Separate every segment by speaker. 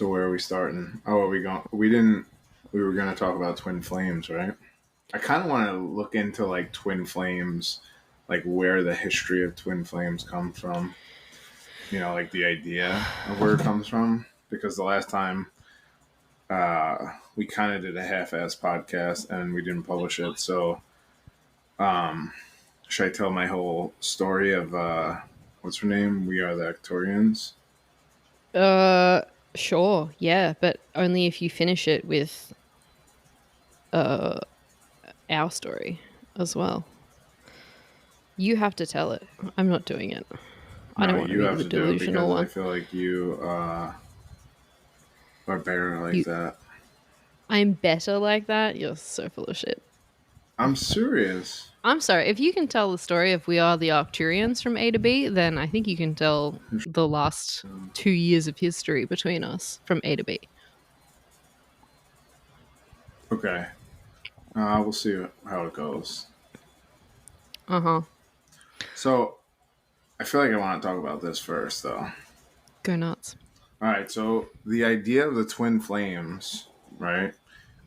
Speaker 1: So where are we starting? Oh, are we going? We didn't. We were going to talk about twin flames, right? I kind of want to look into like twin flames, like where the history of twin flames comes from. You know, like the idea of where it comes from. Because the last time we kind of did a half-ass podcast and we didn't publish it. So, should I tell my whole story of what's her name? We Are the Victorians.
Speaker 2: Sure, yeah, but only if you finish it with our story as well. You have to tell it. I'm not doing it. I
Speaker 1: No,
Speaker 2: don't want to
Speaker 1: you
Speaker 2: be
Speaker 1: have
Speaker 2: the
Speaker 1: to do it
Speaker 2: delusional
Speaker 1: because I
Speaker 2: one.
Speaker 1: feel like you are better like
Speaker 2: You,
Speaker 1: that.
Speaker 2: I'm better like that. You're so full of shit.
Speaker 1: I'm serious.
Speaker 2: I'm sorry. If you can tell the story of We Are the Arcturians from A to B, then I think you can tell the last 2 years of history between us from A to B.
Speaker 1: Okay. We'll see how it goes.
Speaker 2: Uh-huh.
Speaker 1: So, I feel like I want to talk about this first, though.
Speaker 2: Go nuts.
Speaker 1: All right. So, the idea of the twin flames, right?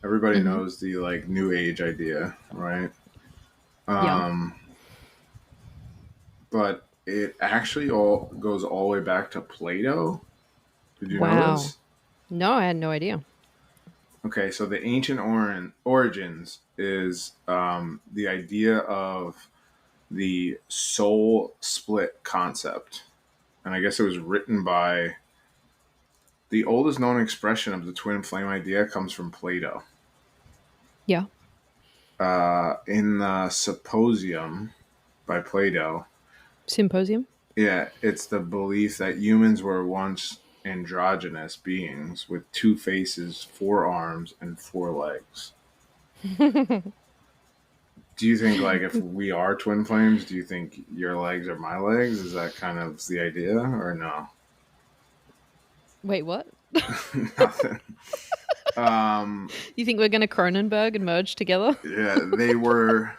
Speaker 1: Everybody
Speaker 2: Mm-hmm.
Speaker 1: knows the like New Age idea, right?
Speaker 2: Yeah.
Speaker 1: But it actually all goes all the way back to Plato. Did you know
Speaker 2: Wow.
Speaker 1: this?
Speaker 2: No, I had no idea.
Speaker 1: Okay, so the ancient origins is the idea of the soul split concept. And I guess it was written by the oldest known expression of the twin flame idea comes from Plato.
Speaker 2: Yeah.
Speaker 1: In the Symposium by Plato,
Speaker 2: Symposium?
Speaker 1: yeah, it's the belief that humans were once androgynous beings with two faces, four arms, and four legs. Do you think, like, if we are twin flames, do you think your legs are my legs? Is that kind of the idea, or no?
Speaker 2: Wait, what?
Speaker 1: Nothing. Um,
Speaker 2: You think we're going to Cronenberg and merge together?
Speaker 1: yeah, they were.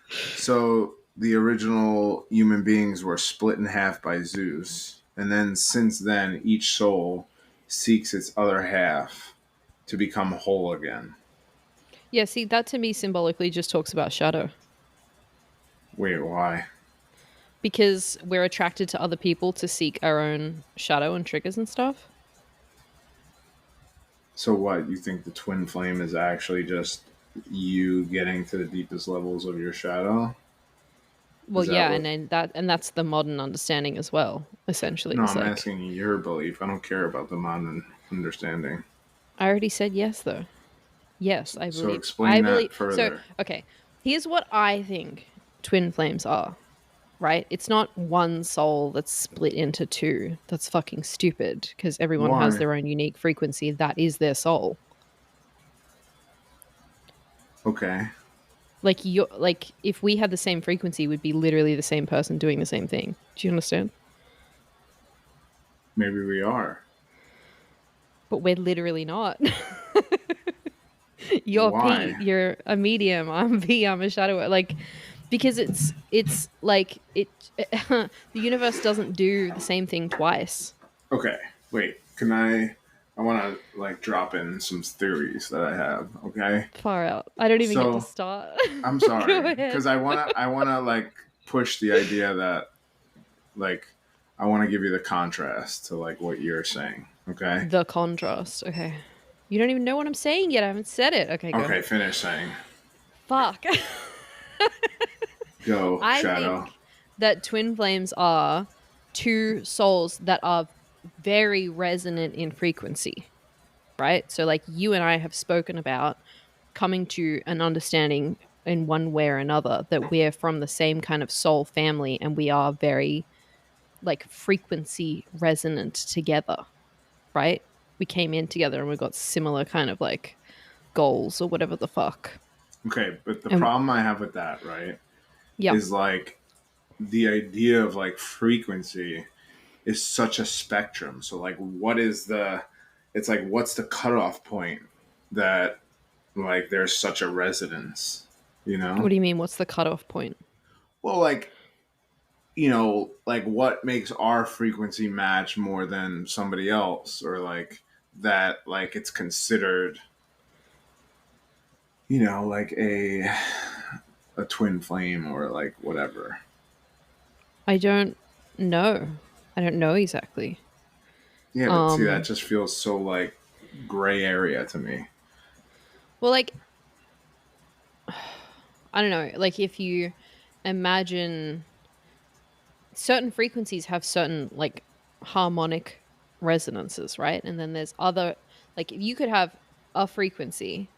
Speaker 1: So the original human beings were split in half by Zeus, and then since then, each soul seeks its other half to become whole again.
Speaker 2: Yeah, see, that to me symbolically just talks about shadow.
Speaker 1: Wait, why?
Speaker 2: Because we're attracted to other people to seek our own shadow and triggers and stuff.
Speaker 1: So what? You think the twin flame is actually just you getting to the deepest levels of your shadow?
Speaker 2: Well,
Speaker 1: Is that
Speaker 2: yeah,
Speaker 1: what?
Speaker 2: and that's the modern understanding as well. Essentially,
Speaker 1: No,
Speaker 2: it's
Speaker 1: I'm
Speaker 2: like
Speaker 1: asking you your belief. I don't care about the modern understanding.
Speaker 2: I already said yes, though. Yes, I
Speaker 1: So
Speaker 2: believe.
Speaker 1: explain
Speaker 2: I
Speaker 1: that
Speaker 2: believe. So,
Speaker 1: further.
Speaker 2: okay, here's what I think twin flames are. Right? It's not one soul that's split into two. That's fucking stupid because everyone has
Speaker 1: Why?
Speaker 2: their own unique frequency. That is their soul.
Speaker 1: Okay.
Speaker 2: Like if we had the same frequency, we'd be literally the same person doing the same thing. Do you understand?
Speaker 1: Maybe we are.
Speaker 2: But we're literally not. You're P,
Speaker 1: Why?
Speaker 2: you're a medium, I'm V, I'm a shadow. Like because it's like it the universe doesn't do the same thing twice.
Speaker 1: Okay. Wait. Can I want to like drop in some theories that I have. Okay.
Speaker 2: Far out. I don't even get to
Speaker 1: So
Speaker 2: start.
Speaker 1: I'm
Speaker 2: Go
Speaker 1: sorry because
Speaker 2: ahead.
Speaker 1: I wanna like push the idea that like I want to give you the contrast to like what you're saying. Okay.
Speaker 2: The contrast. Okay. You don't even know what I'm saying yet. I haven't said it. Okay, go.
Speaker 1: Okay. Finish saying.
Speaker 2: Fuck.
Speaker 1: Go
Speaker 2: I
Speaker 1: shadow.
Speaker 2: think that twin flames are two souls that are very resonant in frequency, right? So, like you and I have spoken about coming to an understanding in one way or another that we're from the same kind of soul family and we are very like frequency resonant together, right? We came in together and we got similar kind of like goals or whatever the fuck.
Speaker 1: Okay, but the
Speaker 2: And
Speaker 1: problem I have with that, right,
Speaker 2: yeah,
Speaker 1: is like the idea of like frequency is such a spectrum. So like what is the it's like what's the cutoff point that like there's such a resonance, you
Speaker 2: what
Speaker 1: know?
Speaker 2: do you mean? What's the cutoff point?
Speaker 1: Well, like like what makes our frequency match more than somebody else or like that like it's considered, like a twin flame or like whatever.
Speaker 2: I don't know. I don't know exactly.
Speaker 1: Yeah, but see, that
Speaker 2: Um,
Speaker 1: just feels so like gray area to me.
Speaker 2: well, like, I don't know. Like, if you imagine certain frequencies have certain like harmonic resonances, right? And then there's other, like, you could have a frequency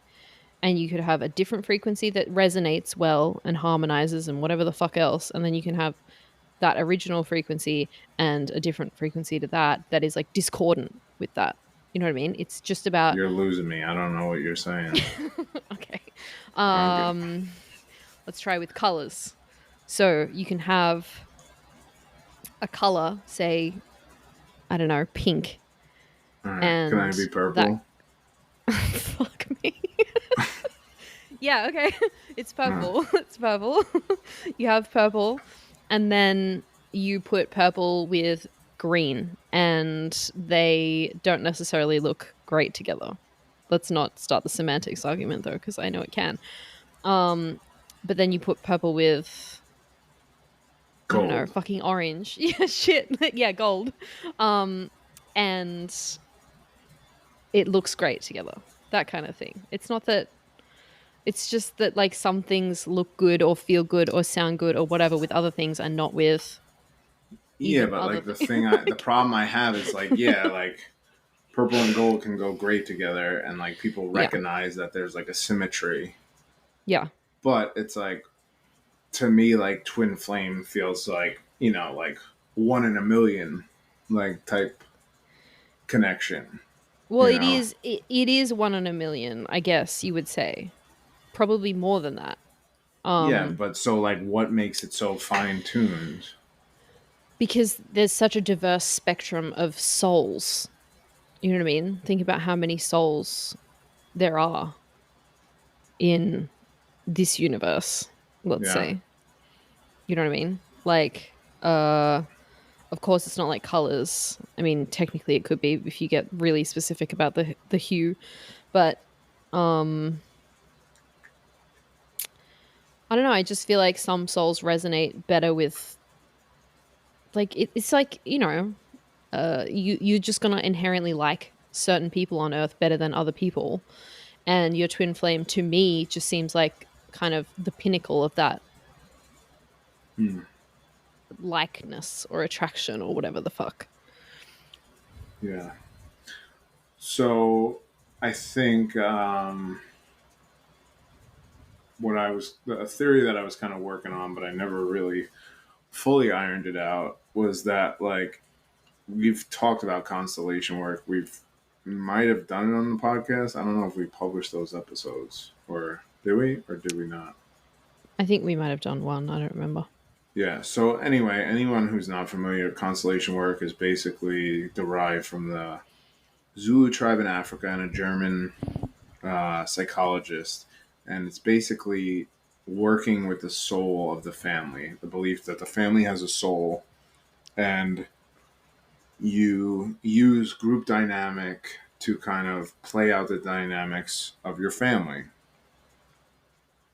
Speaker 2: and you could have a different frequency that resonates well and harmonizes and whatever the fuck else. And then you can have that original frequency and a different frequency to that that is like discordant with that. You know what I mean? It's just about
Speaker 1: You're losing me. I don't know what you're saying.
Speaker 2: okay.
Speaker 1: Okay.
Speaker 2: Um let's try with colors. So you can have a color, say, I don't know, pink,
Speaker 1: All right. Can I be
Speaker 2: and that
Speaker 1: purple?
Speaker 2: fuck me. Yeah, okay. It's
Speaker 1: Uh,
Speaker 2: purple. It's purple. You have purple, and then you put purple with green, and they don't necessarily look great together. Let's not start the semantics argument though, because I know it can. Um, but then you put purple with, I don't know,
Speaker 1: gold.
Speaker 2: fucking orange. Yeah, shit. Yeah, gold. Um, and it looks great together. That kind of thing. It's not that it's just that like some things look good or feel good or sound good or whatever with other things and not with
Speaker 1: Yeah,
Speaker 2: even
Speaker 1: but
Speaker 2: other
Speaker 1: like
Speaker 2: things.
Speaker 1: the problem I have is like, yeah, like purple and gold can go great together, and like people
Speaker 2: Yeah.
Speaker 1: recognize that there's like a symmetry.
Speaker 2: Yeah.
Speaker 1: But it's like, to me, like twin flame feels like, like one in a million, like type connection.
Speaker 2: Well,
Speaker 1: You
Speaker 2: it
Speaker 1: know?
Speaker 2: is it is one in a million, I guess you would say. Probably more than that.
Speaker 1: Yeah,
Speaker 2: Um
Speaker 1: but so like, what makes it so fine tuned?
Speaker 2: because there's such a diverse spectrum of souls. You know what I mean? Think about how many souls there are in this universe, let's
Speaker 1: Yeah.
Speaker 2: say. You know what I mean? Like of course it's not like colors. I mean, technically it could be if you get really specific about the hue, but um I don't know, I just feel like some souls resonate better with like it's like, you're just going to inherently like certain people on earth better than other people, and your twin flame to me just seems like kind of the pinnacle of that
Speaker 1: Hmm.
Speaker 2: likeness or attraction or whatever the fuck.
Speaker 1: Yeah. So I think what I was a theory that I was kind of working on, but I never really fully ironed it out, was that like we've talked about constellation work. We've might have done it on the podcast. I don't know if we published those episodes, or did we not?
Speaker 2: I think we might have done one, I don't remember.
Speaker 1: Yeah. So anyway, anyone who's not familiar, constellation work is basically derived from the Zulu tribe in Africa and a German psychologist, and it's basically working with the soul of the family. The belief that the family has a soul, and you use group dynamic to kind of play out the dynamics of your family.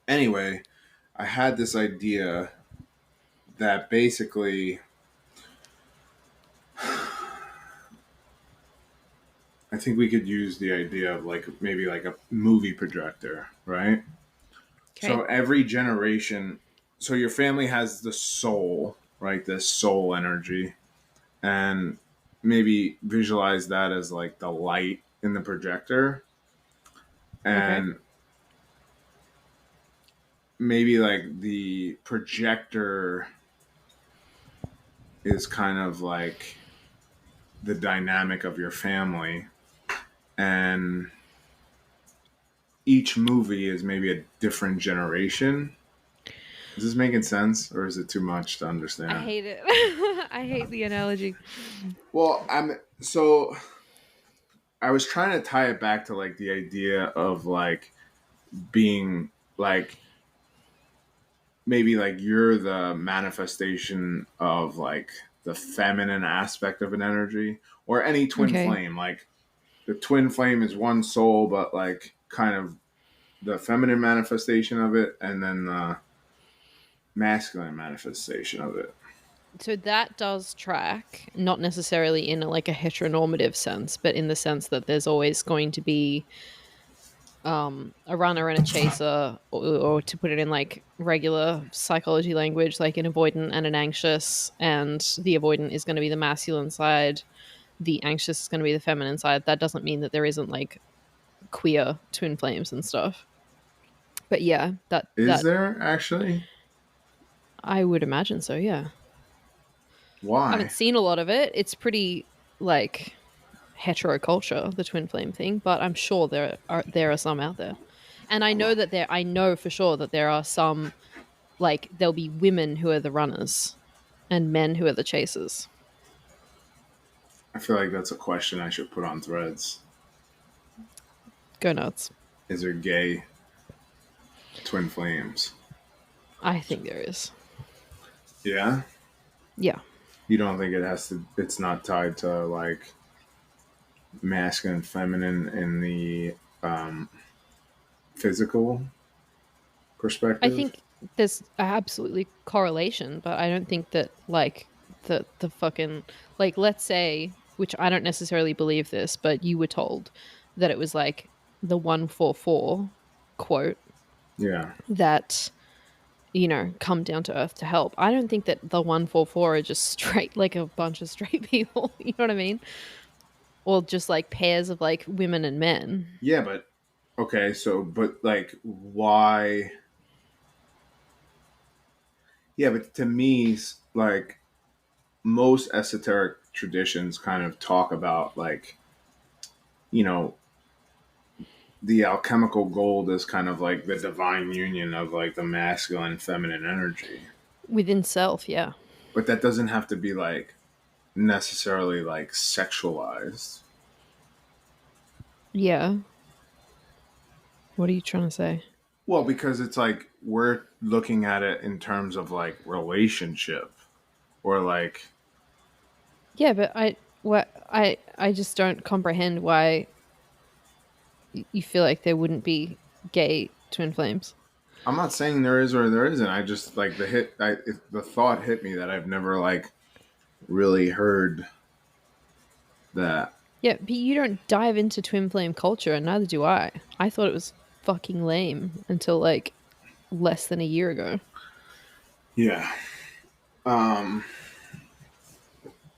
Speaker 1: Anyway, I had this idea that basically I think we could use the idea of like maybe like a movie projector, right? So
Speaker 2: Okay.
Speaker 1: every generation, so your family has the soul, right? This soul energy, and maybe visualize that as like the light in the projector,
Speaker 2: Okay.
Speaker 1: and maybe like the projector is kind of like the dynamic of your family, and each movie is maybe a different generation. Is this making sense, or is it too much to
Speaker 2: I
Speaker 1: understand?
Speaker 2: hate it. I hate the analogy.
Speaker 1: Well, I was trying to tie it back to like the idea of like being like maybe like you're the manifestation of like the feminine aspect of an energy, or any twin
Speaker 2: Okay.
Speaker 1: flame. Like the twin flame is one soul, but like kind of the feminine manifestation of it, and then the masculine manifestation of it.
Speaker 2: So that does track, not necessarily in like a heteronormative sense, but in the sense that there's always going to be a runner and a chaser, or to put it in like regular psychology language, like an avoidant and an anxious, and the avoidant is going to be the masculine side, the anxious is going to be the feminine side. That doesn't mean that there isn't like queer twin flames and stuff. But yeah,
Speaker 1: Is
Speaker 2: that
Speaker 1: there actually?
Speaker 2: I would imagine so. Yeah, I haven't
Speaker 1: Why?
Speaker 2: seen a lot of it. It's pretty like hetero culture, the twin flame thing, but I'm sure there are some out there. And I know for sure that there are some, like there'll be women who are the runners and men who are the chasers.
Speaker 1: I feel like that's a question I should put on Threads.
Speaker 2: Go nuts.
Speaker 1: Is there gay twin flames?
Speaker 2: I think there is.
Speaker 1: Yeah.
Speaker 2: Yeah.
Speaker 1: You don't think it has to? It's not tied to like masculine, feminine in the um, physical
Speaker 2: I
Speaker 1: perspective.
Speaker 2: think there's absolutely correlation, but I don't think that like the fucking, like, let's say, which I don't necessarily believe this, but you were told that it was like the 144 quote
Speaker 1: Yeah.
Speaker 2: that, you know, come down to earth to help. I don't think that the 144 are just straight, like a bunch of straight people. You know what I mean? Or just like pairs of like women and men.
Speaker 1: Yeah, but okay. So, but like, why? Yeah, but to me, like most esoteric traditions kind of talk about like you know the alchemical gold is kind of like the divine union of like the masculine and feminine energy.
Speaker 2: Within self, yeah.
Speaker 1: But that doesn't have to be like necessarily like sexualized.
Speaker 2: Yeah. What are you trying to say?
Speaker 1: Well, because it's like we're looking at it in terms of like relationship or like
Speaker 2: Yeah, but I just don't comprehend why you feel like there wouldn't be gay twin flames.
Speaker 1: I'm not saying there is or there isn't. I just like the thought hit me that I've never like really heard that.
Speaker 2: Yeah, but you don't dive into twin flame culture, and neither do I. I thought it was fucking lame until like less than a year ago.
Speaker 1: Yeah. Um.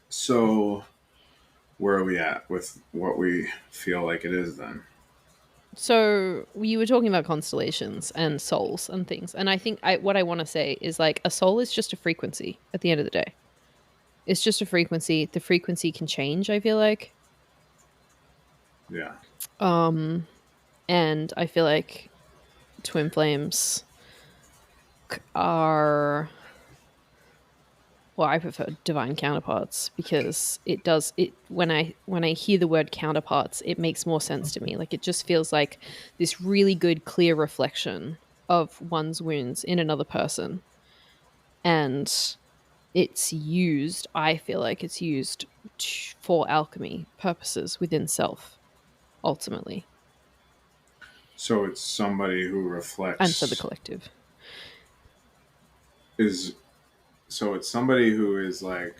Speaker 1: So where are we at with what we feel like it is then?
Speaker 2: So you were talking about constellations and souls and things, and I think what I want to say is like a soul is just a frequency at the end of the day. It's just a frequency. The frequency can change, I feel like.
Speaker 1: Yeah.
Speaker 2: And I feel like twin flames are, well, I prefer divine counterparts because it does it when I hear the word counterparts, it makes more sense to me. Like it just feels like this really good clear reflection of one's wounds in another person. And it's used, I feel like it's used for alchemy purposes within self ultimately,
Speaker 1: So it's somebody who
Speaker 2: and for the
Speaker 1: reflects
Speaker 2: collective.
Speaker 1: is so it's somebody who is like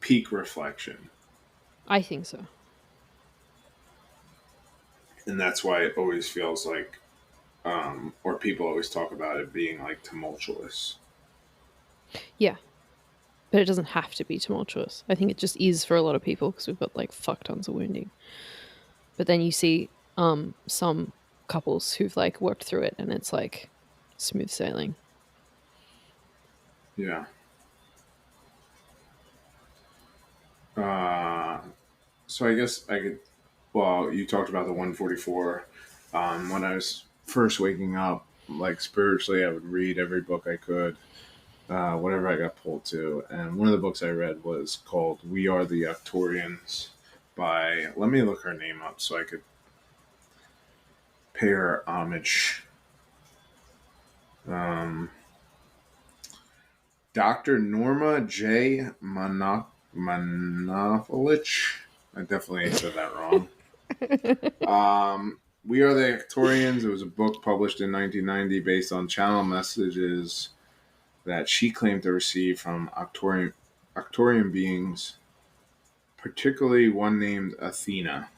Speaker 1: peak reflection.
Speaker 2: I think so.
Speaker 1: And that's why it always feels like or people always talk about it being like tumultuous.
Speaker 2: Yeah, but it doesn't have to be tumultuous. I think it just is for a lot of people because we've got like fuck tons of wounding. But then you see some couples who've like worked through it and it's like smooth sailing.
Speaker 1: Yeah. Uh, so I guess I could. Well, you talked about the 144. When I was first waking up, like spiritually, I would read every book I could, whatever I got pulled to. And one of the books I read was called "We Are the Arcturians" by. Let me look her name up so I could pay her homage. Um, Dr. Norma J. Monofolich. I definitely said that wrong. We Are the Victorians. It was a book published in 1990 based on channel messages that she claimed to receive from Arcturian beings, particularly one named Athena.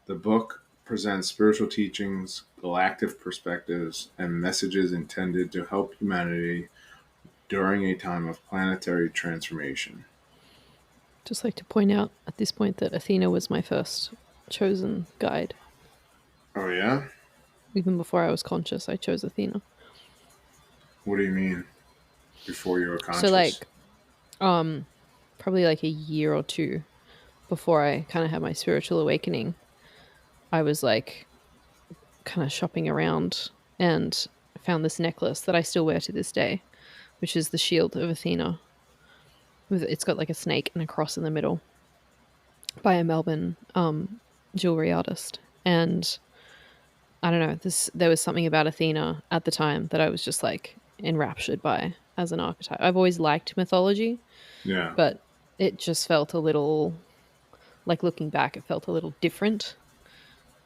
Speaker 1: The book presents spiritual teachings, galactic perspectives, and messages intended to help humanity during a time of planetary transformation.
Speaker 2: Just like to point out at this point that Athena was my first chosen guide.
Speaker 1: Oh, yeah?
Speaker 2: Even before I was conscious, I chose Athena.
Speaker 1: What do you mean? Before you were
Speaker 2: So
Speaker 1: conscious?
Speaker 2: like, probably like a year or two before I kind of had my spiritual awakening, I was like kind of shopping around and found this necklace that I still wear to this day, which is the shield of Athena. It's got like a snake and a cross in the middle by a Melbourne jewelry artist. And I don't know, there was something about Athena at the time that I was just like enraptured by as an archetype. I've always liked mythology,
Speaker 1: Yeah.
Speaker 2: but it just felt a little like looking back, it felt a little different.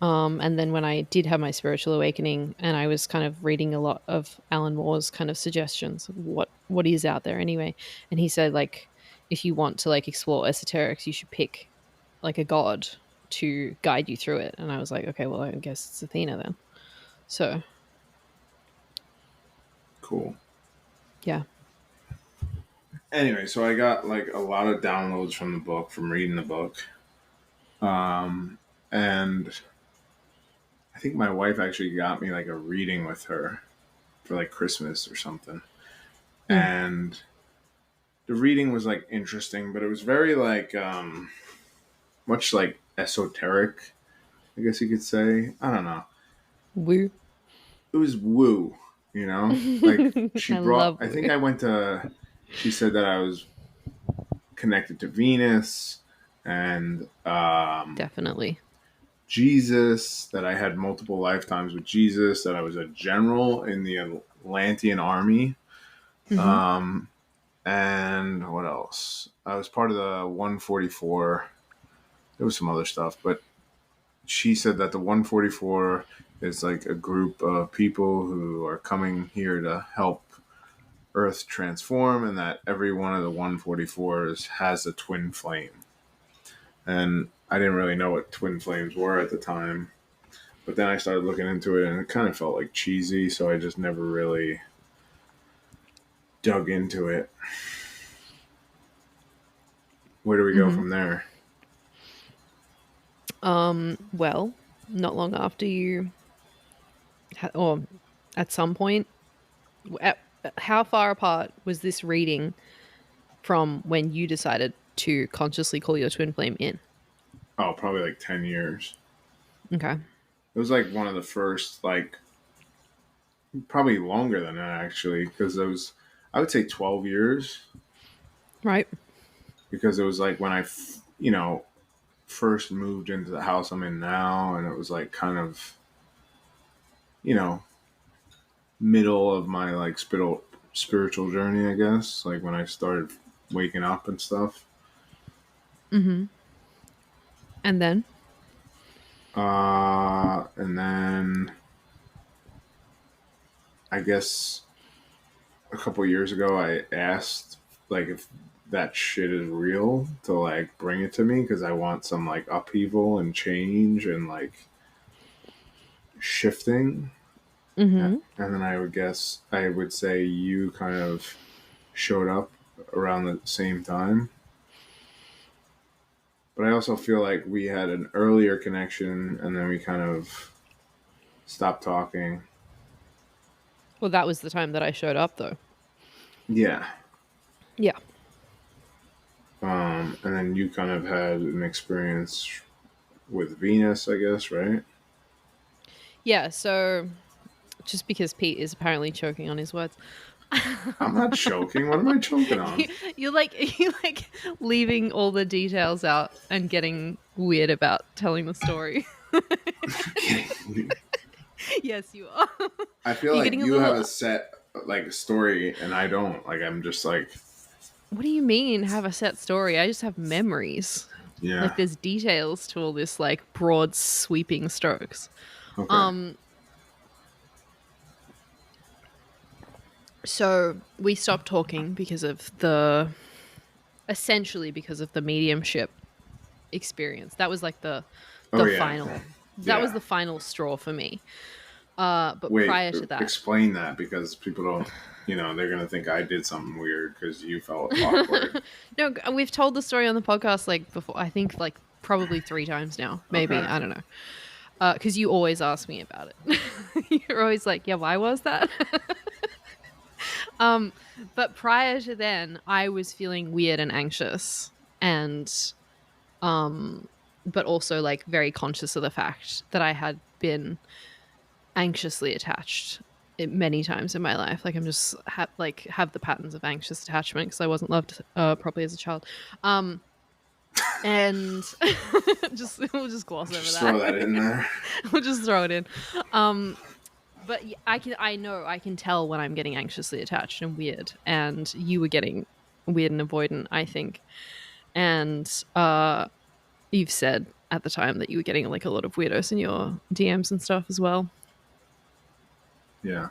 Speaker 2: And then when I did have my spiritual awakening, and I was kind of reading a lot of Alan Moore's kind of suggestions of what is out there anyway, and he said like if you want to like explore esoterics, you should pick like a god to guide you through it. And I was like, okay, well, I guess it's Athena then. So
Speaker 1: Cool.
Speaker 2: yeah.
Speaker 1: Anyway, so I got like a lot of downloads from the book, from reading the book. And I think my wife actually got me like a reading with her for like Christmas or something. And the reading was like interesting, but it was very like much like esoteric, I guess you could say. I don't know.
Speaker 2: Woo.
Speaker 1: It was woo, you know? Like she
Speaker 2: I
Speaker 1: brought
Speaker 2: love
Speaker 1: I think
Speaker 2: woo.
Speaker 1: I went to she said that I was connected to Venus and
Speaker 2: Definitely.
Speaker 1: Jesus, that I had multiple lifetimes with Jesus, that I was a general in the Atlantean army.
Speaker 2: Mm-hmm.
Speaker 1: Um, and what else? I was part of the 144. There was some other stuff, but she said that the 144 is like a group of people who are coming here to help Earth transform, and that every one of the 144s has a twin flame. And I didn't really know what twin flames were at the time. But then I started looking into it and it kind of felt like cheesy, so I just never really dug into it. Where do we go
Speaker 2: Mm-hmm.
Speaker 1: from there?
Speaker 2: Well, not long after you, or at some point, at, how far apart was this reading from when you decided to consciously call your twin flame in?
Speaker 1: Oh, probably like 10 years.
Speaker 2: Okay.
Speaker 1: It was like one of the first, like, probably longer than that actually, because it was, I would say 12 years,
Speaker 2: Right.
Speaker 1: because it was like when first moved into the house I'm in now, and it was like kind of, you know, middle of my like spiritual journey, I guess, like when I started waking up and stuff.
Speaker 2: Mm-hmm. And then?
Speaker 1: And then I guess a couple years ago, I asked like if that shit is real to like bring it to me because I want some like upheaval and change and like shifting.
Speaker 2: Mm-hmm.
Speaker 1: And then I would say you kind of showed up around the same time. But I also feel like we had an earlier connection and then we kind of stopped talking.
Speaker 2: Well, that was the time that I showed up, though.
Speaker 1: Yeah.
Speaker 2: Yeah.
Speaker 1: And then you kind of had an experience with Venus, I guess, right?
Speaker 2: Yeah. So just because Pete is apparently choking on his words,
Speaker 1: I'm not choking. What am I choking on?
Speaker 2: you like leaving all the details out and getting weird about telling the story. Yes, you are.
Speaker 1: I feel
Speaker 2: You're
Speaker 1: like
Speaker 2: getting a
Speaker 1: you have
Speaker 2: little.
Speaker 1: a set like story and I don't. Like I'm just like,
Speaker 2: What do you mean have a set story? I just have memories.
Speaker 1: Yeah.
Speaker 2: Like there's details to all this like broad sweeping strokes.
Speaker 1: Okay.
Speaker 2: So we stopped talking because of essentially because of the mediumship experience. That was like the
Speaker 1: Oh yeah.
Speaker 2: final, that was
Speaker 1: Yeah.
Speaker 2: the final straw for me. But
Speaker 1: Wait,
Speaker 2: prior to that,
Speaker 1: explain that because people don't, they're going to think I did something weird because you felt awkward.
Speaker 2: no, we've told the story on the podcast like before. I think like probably 3 times now, maybe.
Speaker 1: Okay.
Speaker 2: I don't know. Because you always ask me about it. You're always like, yeah, why was that? But prior to then, I was feeling weird and anxious, and but also like very conscious of the fact that I had been anxiously attached many times in my life. Like I'm just have the patterns of anxious attachment because I wasn't loved properly as a child. And just we'll just gloss over
Speaker 1: Just
Speaker 2: that.
Speaker 1: throw that in there.
Speaker 2: We'll just throw it in. But I can tell when I'm getting anxiously attached and weird, and you were getting weird and avoidant, I think. And you've said at the time that you were getting like a lot of weirdos in your DMs and stuff as well.
Speaker 1: Yeah.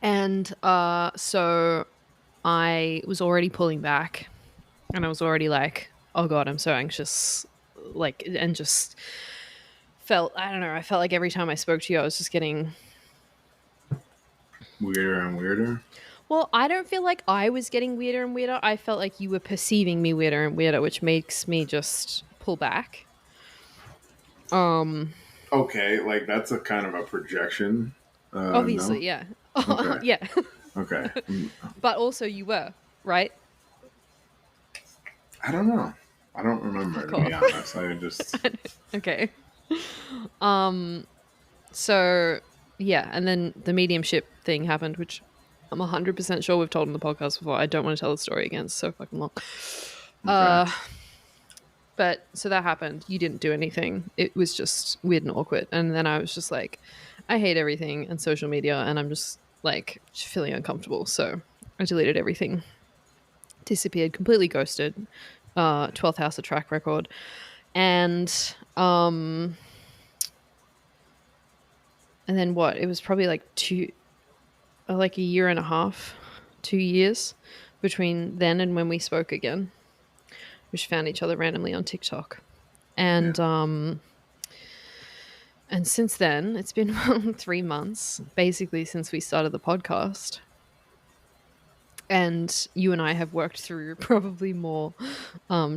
Speaker 2: And so I was already pulling back, and I was already like, oh god, I'm so anxious, like, and just felt, I don't know, I felt like every time I spoke to you I was just getting
Speaker 1: Weirder and weirder.
Speaker 2: well, I don't feel like I was getting weirder and weirder. I felt like you were perceiving me weirder and weirder, which makes me just pull back.
Speaker 1: Okay, like that's a kind of a projection.
Speaker 2: Obviously,
Speaker 1: No.
Speaker 2: yeah.
Speaker 1: Okay.
Speaker 2: Yeah.
Speaker 1: Okay.
Speaker 2: But also you were, right?
Speaker 1: I don't know. I don't remember
Speaker 2: Fuck
Speaker 1: to be
Speaker 2: off.
Speaker 1: honest. I just
Speaker 2: Okay. So yeah, and then the mediumship thing happened, which I'm 100% sure we've told on the podcast before. I don't want to tell the story again. It's so fucking long.
Speaker 1: okay.
Speaker 2: But so that happened. You didn't do anything. It was just weird and awkward. And then I was just like, I hate everything and social media, and I'm just like feeling uncomfortable. So I deleted everything, disappeared, completely ghosted. 12th house of track record. And then what? It was probably like like a year and a half, 2 years between then and when we spoke again. We just found each other randomly on TikTok. And
Speaker 1: Yeah.
Speaker 2: and since then, it's been 3 months, basically since we started the podcast. And you and I have worked through probably more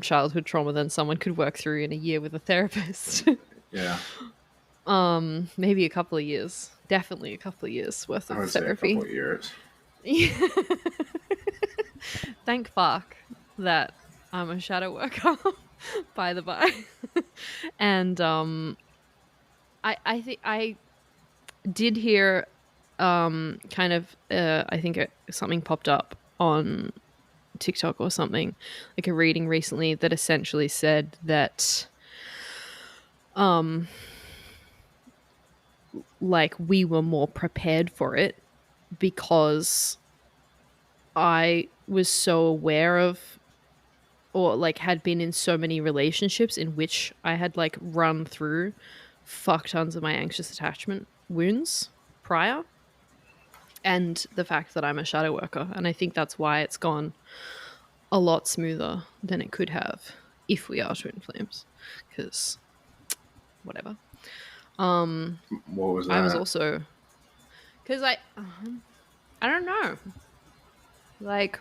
Speaker 2: childhood trauma than someone could work through in a year with a therapist.
Speaker 1: Yeah.
Speaker 2: Maybe a couple of years. Definitely a couple of years worth
Speaker 1: I
Speaker 2: of
Speaker 1: would say a
Speaker 2: therapy.
Speaker 1: couple of years.
Speaker 2: Thank fuck that I'm a shadow worker, by the by. And I think I did hear kind of I think something popped up on TikTok or something, like a reading recently that essentially said that like we were more prepared for it because I was so aware of, or like had been in so many relationships in which I had like run through fuck tons of my anxious attachment wounds prior, and the fact that I'm a shadow worker. And I think that's why it's gone a lot smoother than it could have if we are twin flames. Because whatever.
Speaker 1: What was
Speaker 2: I was
Speaker 1: that?
Speaker 2: also because I don't know, like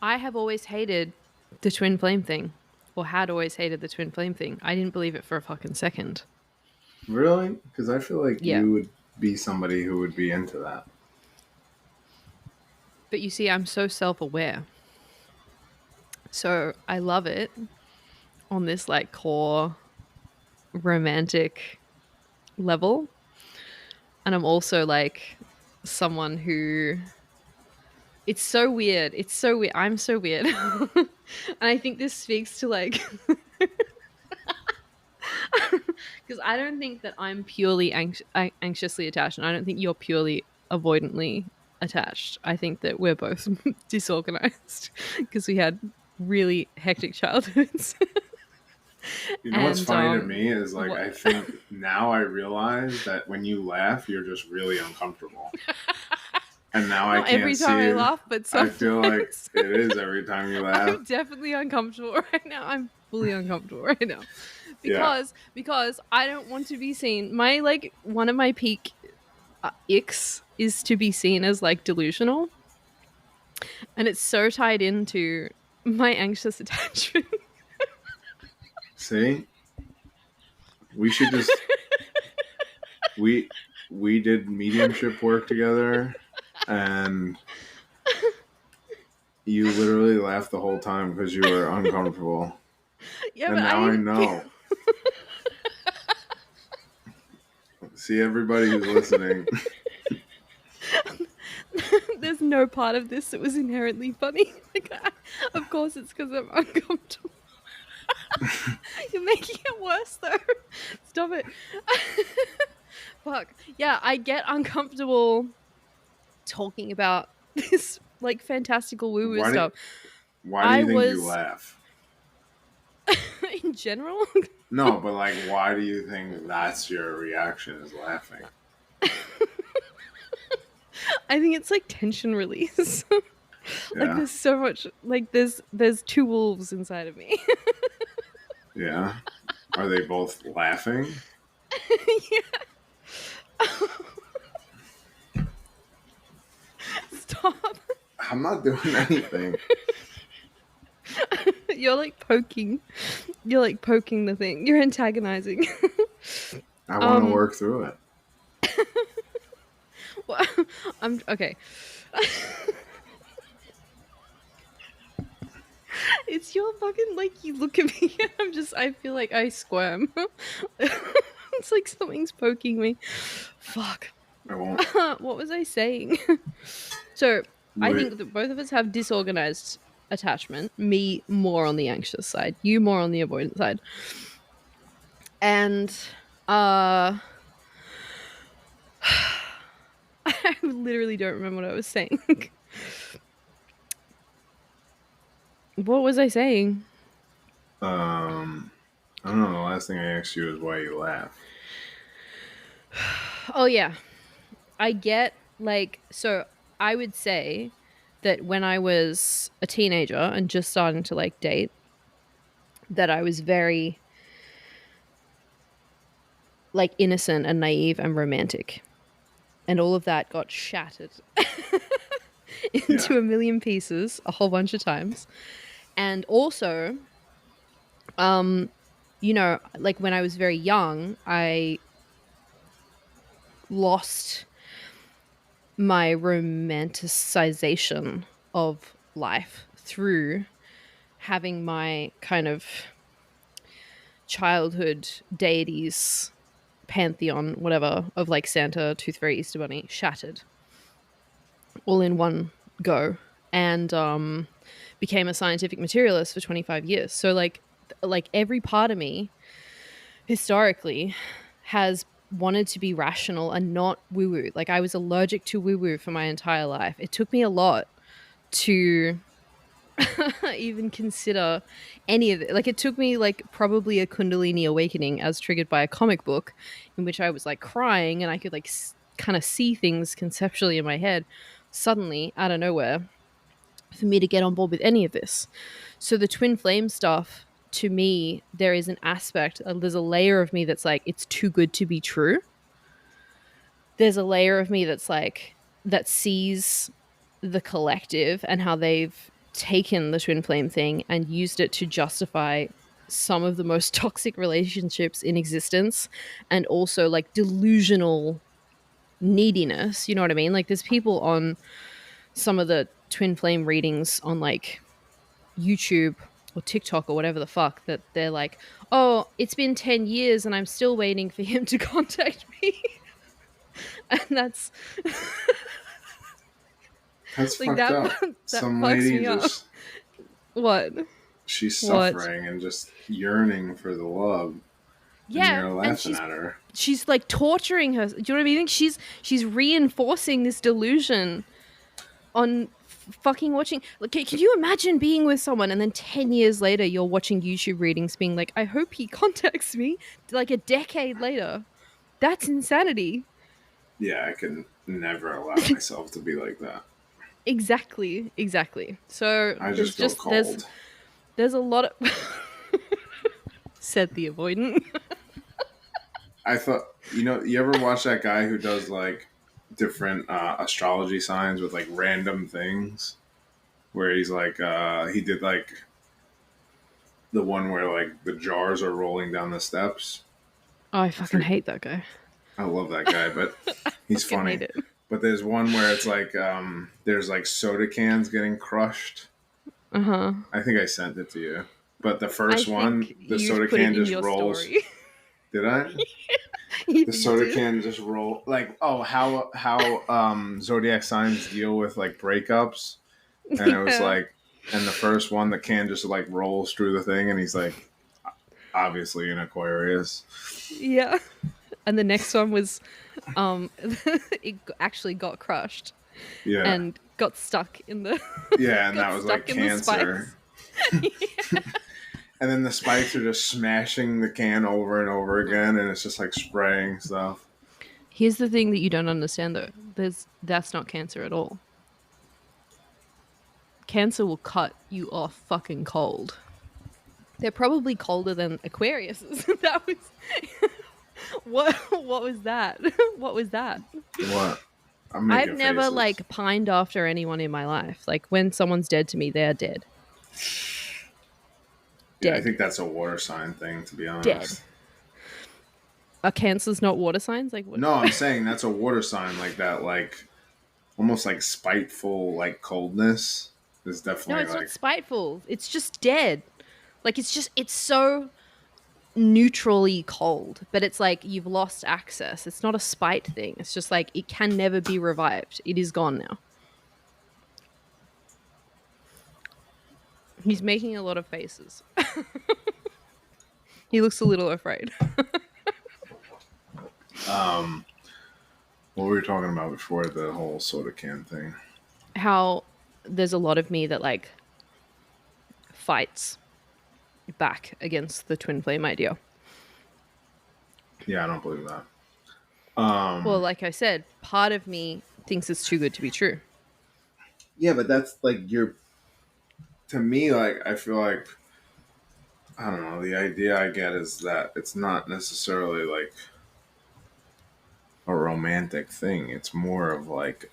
Speaker 2: I have always hated the twin flame thing, or had always hated the twin flame thing. I didn't believe it for a fucking second.
Speaker 1: Really? Because I feel like
Speaker 2: Yeah.
Speaker 1: you would be somebody who would be into that.
Speaker 2: But you see, I'm so self-aware. So I love it on this like core romantic level. And I'm also like someone who, it's so weird. It's so weird. I'm so weird. And I think this speaks to like, because I don't think that I'm purely anxiously attached, and I don't think you're purely avoidantly attached. I think that we're both disorganized because we had really hectic childhoods.
Speaker 1: You know what's
Speaker 2: And
Speaker 1: funny to me is like
Speaker 2: what?
Speaker 1: I think now I realize that when you laugh, you're just really uncomfortable. And now I
Speaker 2: Not every
Speaker 1: can't
Speaker 2: time
Speaker 1: see
Speaker 2: I
Speaker 1: it.
Speaker 2: laugh, but
Speaker 1: I feel like
Speaker 2: sometimes.
Speaker 1: it is every time you laugh.
Speaker 2: I'm definitely uncomfortable right now. I'm fully uncomfortable right now
Speaker 1: Yeah.
Speaker 2: because I don't want to be seen. My like one of my peak icks is to be seen as like delusional, and it's so tied into my anxious attachment.
Speaker 1: See? We should just we we did mediumship work together and you literally laughed the whole time because you were uncomfortable.
Speaker 2: Yeah,
Speaker 1: And
Speaker 2: but I
Speaker 1: now I
Speaker 2: didn't feel.
Speaker 1: know. See, everybody who's listening.
Speaker 2: There's no part of this that was inherently funny. Like, of course, it's because I'm uncomfortable. You're making it worse, though. Stop it. Fuck. Yeah, I get uncomfortable talking about this like fantastical woo woo
Speaker 1: Why do
Speaker 2: stuff.
Speaker 1: why do
Speaker 2: I
Speaker 1: you think you
Speaker 2: was
Speaker 1: laugh?
Speaker 2: in general.
Speaker 1: No, but like why do you think that's your reaction is laughing?
Speaker 2: I think it's like tension release. Like
Speaker 1: Yeah.
Speaker 2: there's so much like there's two wolves inside of me.
Speaker 1: Yeah. Are they both laughing?
Speaker 2: Yeah. Stop.
Speaker 1: I'm not doing anything.
Speaker 2: You're like poking. You're like poking the thing. You're antagonizing.
Speaker 1: I want to work through it.
Speaker 2: Well, I'm okay. It's your fucking like you look at me and I feel like I squirm. It's like something's poking me. Fuck.
Speaker 1: I won't.
Speaker 2: What was I saying? So I
Speaker 1: Wait.
Speaker 2: think that both of us have disorganized attachment. Me more on the anxious side, you more on the avoidant side. And I literally don't remember what I was saying. What was I saying?
Speaker 1: I don't know. The last thing I asked you is why you laugh.
Speaker 2: Oh yeah. I get like so I would say that when I was a teenager and just starting to like date, that I was very like innocent and naive and romantic. And all of that got shattered into a million pieces a whole bunch of times. And also, you know, like when I was very young, I lost my romanticization of life through having my kind of childhood deities pantheon, whatever, of like Santa, Tooth Fairy, Easter Bunny shattered all in one go, and became a scientific materialist for 25 years. So like every part of me historically has wanted to be rational and not woo woo. Like I was allergic to woo woo for my entire life. It took me a lot to even consider any of it. Like it took me like probably a Kundalini awakening as triggered by a comic book in which I was like crying and I could like kind of see things conceptually in my head suddenly out of nowhere for me to get on board with any of this. So the twin flame stuff, to me, there is an aspect, there's a layer of me that's like, it's too good to be true. There's a layer of me that's like, that sees the collective and how they've taken the twin flame thing and used it to justify some of the most toxic relationships in existence, and also like delusional neediness. You know what I mean? Like there's people on some of the twin flame readings on like YouTube or TikTok or whatever the fuck, that they're like, oh, it's been 10 years and I'm still waiting for him to contact me. And that's
Speaker 1: fucked
Speaker 2: like
Speaker 1: up.
Speaker 2: that
Speaker 1: Some
Speaker 2: fucks
Speaker 1: lady
Speaker 2: me up.
Speaker 1: just
Speaker 2: What?
Speaker 1: she's
Speaker 2: What?
Speaker 1: suffering and just yearning for the love.
Speaker 2: Yeah,
Speaker 1: and you're laughing at her.
Speaker 2: She's like torturing her. Do you know what I mean? She's reinforcing this delusion on fucking watching. Like, can you imagine being with someone and then 10 years later you're watching YouTube readings being like, I hope he contacts me, like a decade later? That's insanity.
Speaker 1: Yeah, I can never allow myself to be like that.
Speaker 2: Exactly. So
Speaker 1: I just go cold.
Speaker 2: there's a lot of said the avoidant.
Speaker 1: I thought, you ever watch that guy who does like different astrology signs with like random things? Where he's like, he did like the one where like the jars are rolling down the steps.
Speaker 2: Oh, I
Speaker 1: I
Speaker 2: fucking
Speaker 1: forget,
Speaker 2: hate that guy.
Speaker 1: I love that guy, but he's
Speaker 2: Fucking hate
Speaker 1: funny.
Speaker 2: it.
Speaker 1: But there's one where it's like there's like soda cans getting crushed.
Speaker 2: Uh-huh.
Speaker 1: I think I sent it to you. But the
Speaker 2: I
Speaker 1: first one,
Speaker 2: think
Speaker 1: the
Speaker 2: you've
Speaker 1: soda
Speaker 2: put it
Speaker 1: can
Speaker 2: in
Speaker 1: just
Speaker 2: your
Speaker 1: rolls.
Speaker 2: story.
Speaker 1: Did I?
Speaker 2: you,
Speaker 1: The
Speaker 2: you
Speaker 1: soda
Speaker 2: did.
Speaker 1: can just roll like, oh, how zodiac signs deal with like breakups. And it was
Speaker 2: Yeah.
Speaker 1: like, and the first one, the can just like rolls through the thing, and he's like, obviously an Aquarius.
Speaker 2: Yeah. And the next one was it actually got crushed
Speaker 1: Yeah.
Speaker 2: and got stuck in the
Speaker 1: Yeah, and
Speaker 2: got
Speaker 1: that was like
Speaker 2: stuck in the
Speaker 1: Cancer.
Speaker 2: spikes. Yeah.
Speaker 1: And then the spikes are just smashing the can over and over again, and it's just like spraying stuff.
Speaker 2: Here's the thing that you don't understand though. That's not cancer at all. Cancer will cut you off fucking cold. They're probably colder than Aquariuses. That was what was that? What was that?
Speaker 1: What? I'm
Speaker 2: I've
Speaker 1: making
Speaker 2: never
Speaker 1: faces.
Speaker 2: like pined after anyone in my life. Like when someone's dead to me, they're dead.
Speaker 1: Yeah, I
Speaker 2: Dead.
Speaker 1: think that's a water sign thing, to be
Speaker 2: Dead.
Speaker 1: honest.
Speaker 2: Are cancers not water signs? Like what?
Speaker 1: No, I'm saying that's a water sign, like that, like almost like spiteful, like coldness is
Speaker 2: No,
Speaker 1: definitely
Speaker 2: it's not
Speaker 1: like,
Speaker 2: spiteful. It's just dead. Like it's so neutrally cold, but it's like you've lost access. It's not a spite thing. It's just like it can never be revived. It is gone now. He's making a lot of faces. He looks a little afraid.
Speaker 1: what we were talking about before the whole soda can thing.
Speaker 2: How there's a lot of me that like fights back against the twin flame idea.
Speaker 1: Yeah, I don't believe that.
Speaker 2: Well, like I said, part of me thinks it's too good to be true.
Speaker 1: Yeah, but that's like to me, like, I feel like, I don't know, the idea I get is that it's not necessarily like a romantic thing. It's more of like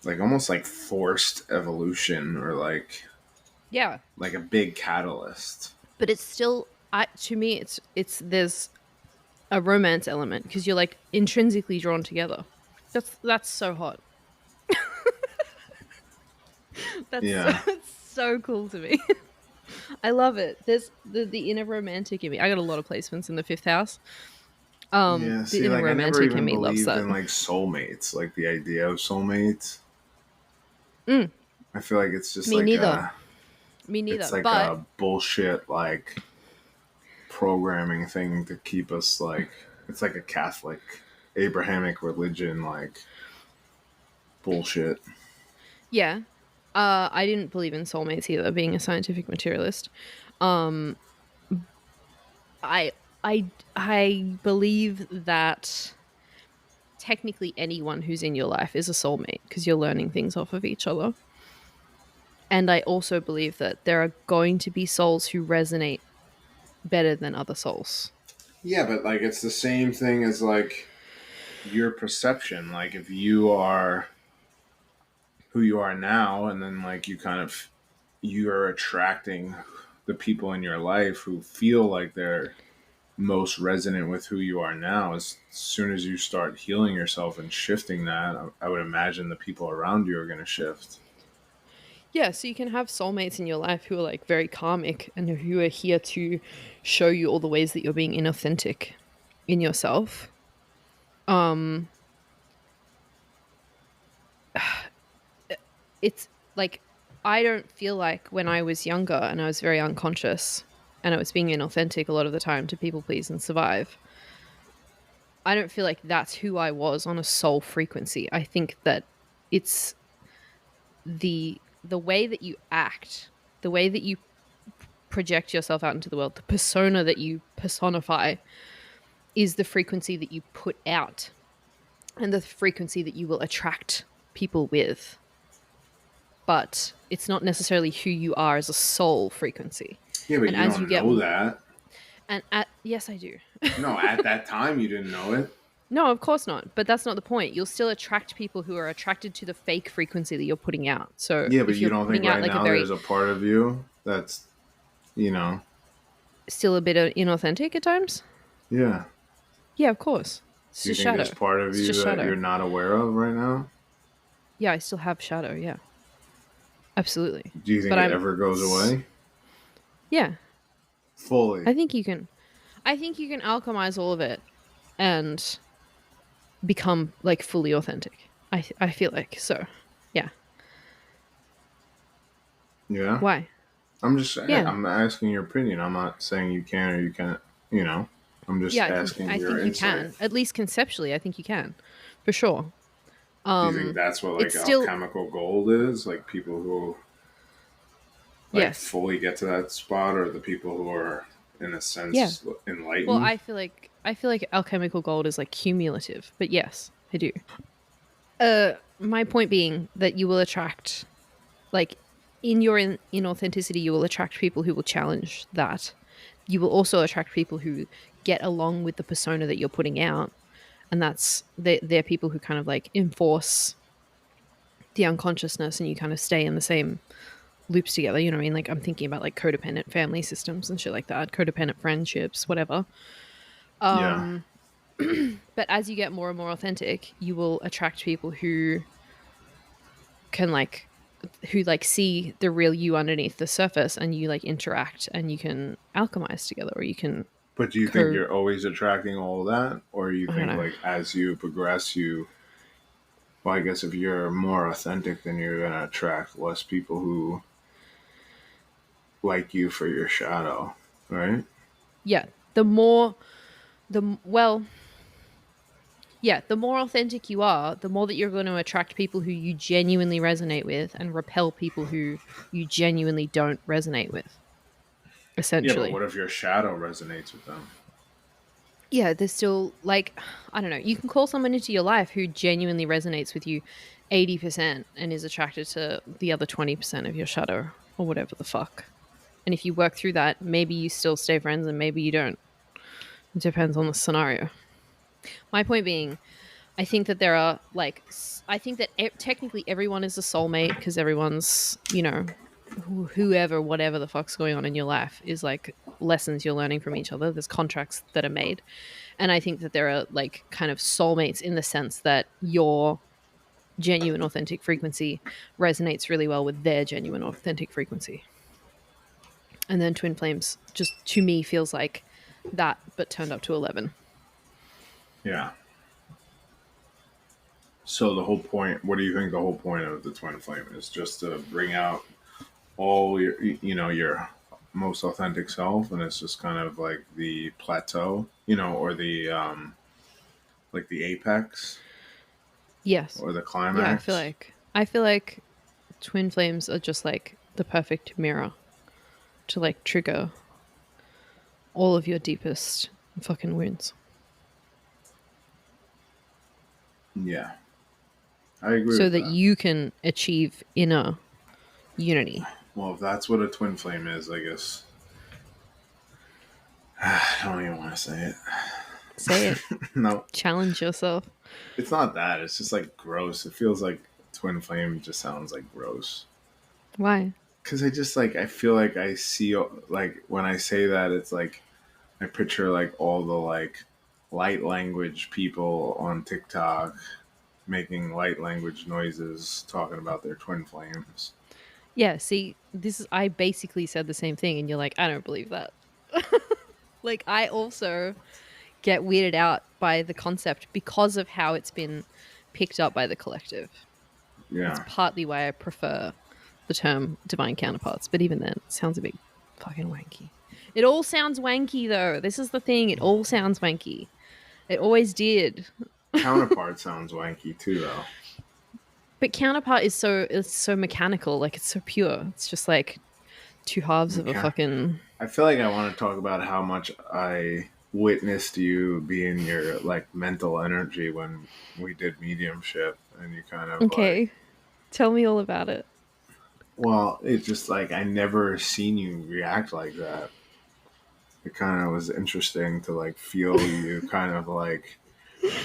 Speaker 1: almost like forced evolution, or
Speaker 2: Yeah,
Speaker 1: like a big catalyst.
Speaker 2: but it's still to me it's there's a romance element because you're like intrinsically drawn together. That's so hot.
Speaker 1: Yeah.
Speaker 2: That's so cool to me. I love it. There's the inner romantic in me. I got a lot of placements in the fifth house.
Speaker 1: Yeah,
Speaker 2: The
Speaker 1: see,
Speaker 2: inner
Speaker 1: like, I never
Speaker 2: romantic in
Speaker 1: even
Speaker 2: me loves
Speaker 1: believed
Speaker 2: that.
Speaker 1: in like soulmates, like the idea of soulmates.
Speaker 2: Mm,
Speaker 1: I feel like it's just
Speaker 2: me
Speaker 1: like
Speaker 2: neither. Me neither.
Speaker 1: it's like
Speaker 2: But
Speaker 1: a bullshit like programming thing to keep us like, it's like a Catholic Abrahamic religion like bullshit.
Speaker 2: yeah, I didn't believe in soulmates either. Being a scientific materialist, um, I I believe that technically anyone who's in your life is a soulmate because you're learning things off of each other. And I also believe that there are going to be souls who resonate better than other souls.
Speaker 1: Yeah, but like it's the same thing as like your perception. Like if you are who you are now, and then like you're attracting the people in your life who feel like they're most resonant with who you are now. As soon as you start healing yourself and shifting that, I would imagine the people around you are going to shift.
Speaker 2: Yeah, so you can have soulmates in your life who are like very karmic and who are here to show you all the ways that you're being inauthentic in yourself. Um it's like I don't feel like when I was younger and I was very unconscious and I was being inauthentic a lot of the time to people please and survive. I don't feel like that's who I was on a soul frequency. I think that it's the way that you act, the way that you project yourself out into the world, the persona that you personify is the frequency that you put out and the frequency that you will attract people with. But it's not necessarily who you are as a soul frequency.
Speaker 1: Yeah, but
Speaker 2: And
Speaker 1: you
Speaker 2: as you
Speaker 1: don't
Speaker 2: get
Speaker 1: know that.
Speaker 2: and yes, I do.
Speaker 1: No, at that time you didn't know it.
Speaker 2: No, of course not. But that's not the point. You'll still attract people who are attracted to the fake frequency that you're putting out. So
Speaker 1: Yeah, but
Speaker 2: if
Speaker 1: you
Speaker 2: you're
Speaker 1: don't think
Speaker 2: putting out
Speaker 1: right
Speaker 2: like a
Speaker 1: now
Speaker 2: very
Speaker 1: there's a part of you that's, you know,
Speaker 2: still a bit inauthentic at times,
Speaker 1: yeah.
Speaker 2: yeah, of course. It's
Speaker 1: Do you
Speaker 2: just
Speaker 1: think
Speaker 2: shadow.
Speaker 1: there's part of
Speaker 2: It's
Speaker 1: you
Speaker 2: just
Speaker 1: that
Speaker 2: shadow.
Speaker 1: you're not aware of right now?
Speaker 2: Yeah, I still have shadow. Yeah, absolutely.
Speaker 1: Do you think
Speaker 2: But
Speaker 1: it ever goes away?
Speaker 2: Yeah,
Speaker 1: Fully.
Speaker 2: I think you can. I think you can alchemize all of it and become like fully authentic. I feel like so. Yeah.
Speaker 1: Yeah.
Speaker 2: Why? Yeah.
Speaker 1: I'm asking your opinion. I'm not saying you can or you can't, you know. I'm just
Speaker 2: Yeah,
Speaker 1: asking
Speaker 2: I
Speaker 1: your
Speaker 2: think you
Speaker 1: insight.
Speaker 2: can. At least conceptually, I think you can. For sure.
Speaker 1: Do you think that's what like
Speaker 2: It's still
Speaker 1: alchemical gold is? Like people who like
Speaker 2: yes.
Speaker 1: fully get to that spot, or the people who are in a
Speaker 2: Yeah.
Speaker 1: sense
Speaker 2: Well,
Speaker 1: enlightened?
Speaker 2: I feel like alchemical gold is like cumulative, but yes, I do. My point being that you will attract like in your inauthenticity, you will attract people who will challenge that. You will also attract people who get along with the persona that you're putting out, and they're people who kind of like enforce the unconsciousness, and you kind of stay in the same loops together. You know what I mean? Like I'm thinking about like codependent family systems and shit like that, codependent friendships, whatever.
Speaker 1: Yeah.
Speaker 2: But as you get more and more authentic, you will attract people who can like see the real you underneath the surface, and you like interact and you can alchemize together, or you can
Speaker 1: But do you think
Speaker 2: co
Speaker 1: you're always attracting all that? Or you
Speaker 2: I don't
Speaker 1: think
Speaker 2: know.
Speaker 1: like as you progress well, I guess if you're more authentic, then you're gonna attract less people who like you for your shadow, right?
Speaker 2: Yeah, the more the well yeah, the more authentic you are, the more that you're going to attract people who you genuinely resonate with and repel people who you genuinely don't resonate with,
Speaker 1: Yeah, but
Speaker 2: essentially.
Speaker 1: what if your shadow resonates with them?
Speaker 2: Yeah, there's still like I don't know, you can call someone into your life who genuinely resonates with you 80% and is attracted to the other 20% of your shadow or whatever the fuck. And if you work through that, maybe you still stay friends and maybe you don't. It depends on the scenario. My point being, I think that there are like I think that technically everyone is a soulmate because everyone's, you know, whoever whatever the fuck's going on in your life is like lessons you're learning from each other. There's contracts that are made. And I think that there are like kind of soulmates in the sense that your genuine authentic frequency resonates really well with their genuine authentic frequency. And then twin flames just to me feels like that but turned up to 11.
Speaker 1: Yeah. So the whole point, what do you think the whole point of the twin flame is? Just to bring out all your, your most authentic self, and it's just kind of like the plateau, or the like the apex
Speaker 2: Yes.
Speaker 1: or the
Speaker 2: Yeah,
Speaker 1: climax.
Speaker 2: I feel like twin flames are just like the perfect mirror to like trigger all of your deepest fucking wounds
Speaker 1: Yeah, I agree
Speaker 2: so
Speaker 1: with
Speaker 2: that
Speaker 1: that.
Speaker 2: you can achieve inner unity.
Speaker 1: Well, if that's what a twin flame is, I guess I don't even want to say it.
Speaker 2: Say it.
Speaker 1: No,
Speaker 2: Challenge yourself.
Speaker 1: it's not that. It's just like gross. It feels like twin flame just sounds like gross.
Speaker 2: Why?
Speaker 1: Because I just like I feel like I see like when I say that it's like I picture like all the like light language people on TikTok making light language noises talking about their twin flames.
Speaker 2: Yeah, see, this is I basically said the same thing and you're like, I don't believe that. Like I also get weirded out by the concept because of how it's been picked up by the collective. That's
Speaker 1: Yeah.
Speaker 2: partly why I prefer the term divine counterparts, but even then, it sounds a bit fucking wanky. It all sounds wanky though. This is the thing, it all sounds wanky. It always did.
Speaker 1: Counterpart sounds wanky too, though.
Speaker 2: But counterpart is it's so mechanical, like it's so pure. It's just like two halves of a
Speaker 1: Okay.
Speaker 2: fucking.
Speaker 1: I feel like I want to talk about how much I witnessed you being your like mental energy when we did mediumship, and you kind of like,
Speaker 2: Okay, tell me all about it.
Speaker 1: well, it's just like I never seen you react like that. It kind of was interesting to like feel you kind of like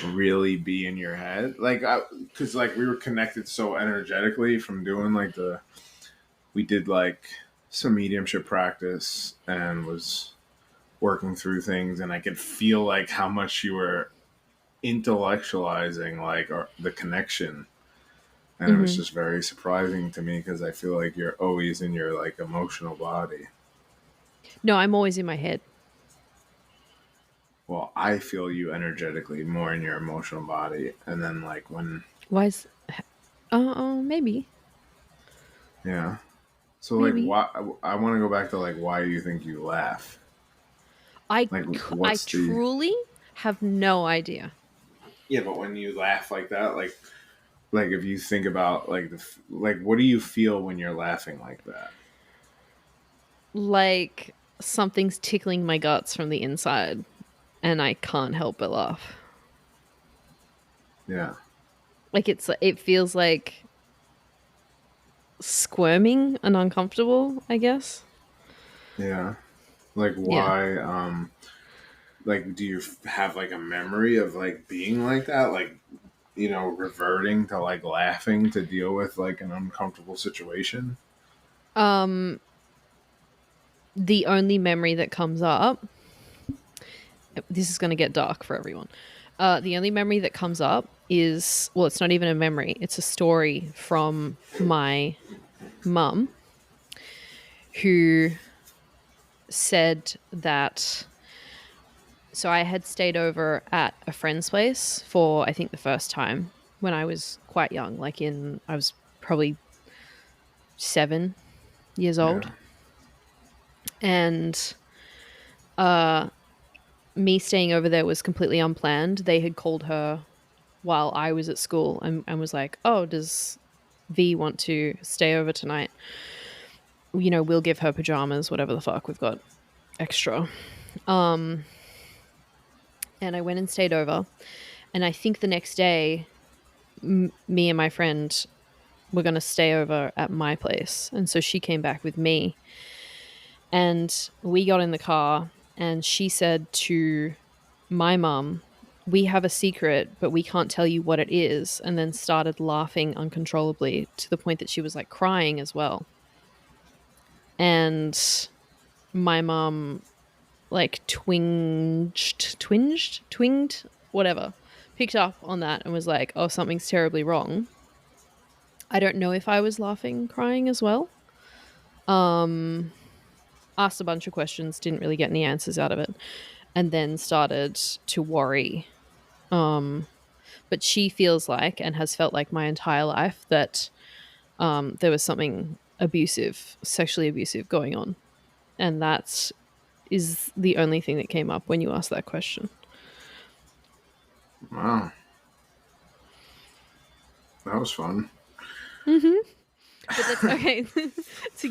Speaker 1: really be in your head, like, because like we were connected so energetically from doing like we did like some mediumship practice and was working through things, and I could feel like how much you were intellectualizing like the connection, and it was
Speaker 2: Mm-hmm.
Speaker 1: just very surprising to me because I feel like you're always in your like emotional body.
Speaker 2: No, I'm always in my head.
Speaker 1: Well, I feel you energetically more in your emotional body, and then like when,
Speaker 2: Why is? Maybe,
Speaker 1: yeah. So like,
Speaker 2: maybe.
Speaker 1: why I want to go back to like why you think you laugh? Like,
Speaker 2: I
Speaker 1: what's the,
Speaker 2: truly have no idea.
Speaker 1: yeah? But when you laugh like that, like if you think about like like what do you feel when you're laughing like that?
Speaker 2: Like something's tickling my guts from the inside, and I can't help but laugh.
Speaker 1: Yeah,
Speaker 2: Like it feels like squirming and uncomfortable, I guess.
Speaker 1: yeah. Like
Speaker 2: Yeah.
Speaker 1: why? Like, do you have like a memory of like being like that? Like, reverting to like laughing to deal with like an uncomfortable situation.
Speaker 2: Um the only memory that comes up, this is going to get dark for everyone. The only memory that comes up is, well, it's not even a memory. It's a story from my mum who said that. So I had stayed over at a friend's place for, I think, the first time when I was quite young, I was probably 7 years old.
Speaker 1: Yeah,
Speaker 2: And me staying over there was completely unplanned. They had called her while I was at school and was like, "Oh, does V want to stay over tonight? We'll give her pajamas, whatever the fuck we've got extra." Um, and I went and stayed over. And I think the next day, me and my friend were going to stay over at my place. And so she came back with me. And we got in the car, and she said to my mum, "We have a secret, but we can't tell you what it is," and then started laughing uncontrollably to the point that she was like crying as well. And my mum like twinged, whatever, picked up on that and was like, "Oh, something's terribly wrong." I don't know if I was laughing, crying as well. Asked a bunch of questions, didn't really get any answers out of it, and then started to worry. But she feels like, and has felt like my entire life, that there was something abusive, sexually abusive going on. And that is the only thing that came up when you asked that question.
Speaker 1: wow, that was fun.
Speaker 2: But that's okay. To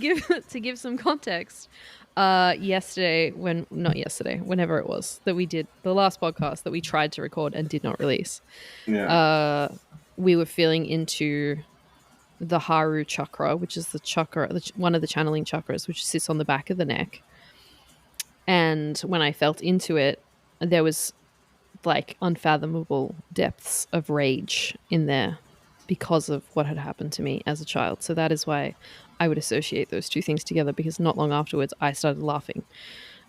Speaker 2: give some context. Yesterday, when not yesterday, whenever it was that we did the last podcast that we tried to record and did not release,
Speaker 1: Yeah,
Speaker 2: we were feeling into the Haru Chakra, which is the chakra, one of the channeling chakras, which sits on the back of the neck. And when I felt into it, there was like unfathomable depths of rage in there because of what had happened to me as a child. So that is why I would associate those two things together, because not long afterwards I started laughing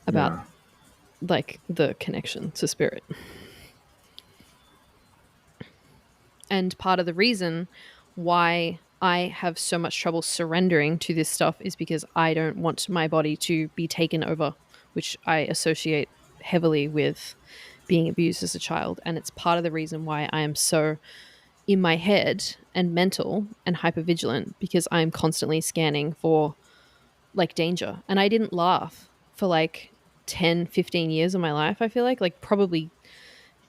Speaker 2: about
Speaker 1: yeah,
Speaker 2: like the connection to spirit. And part of the reason why I have so much trouble surrendering to this stuff is because I don't want my body to be taken over, which I associate heavily with being abused as a child. And it's part of the reason why I am so in my head and mental and hypervigilant, because I'm constantly scanning for like danger. And I didn't laugh for like 10, 15 years of my life. I feel like probably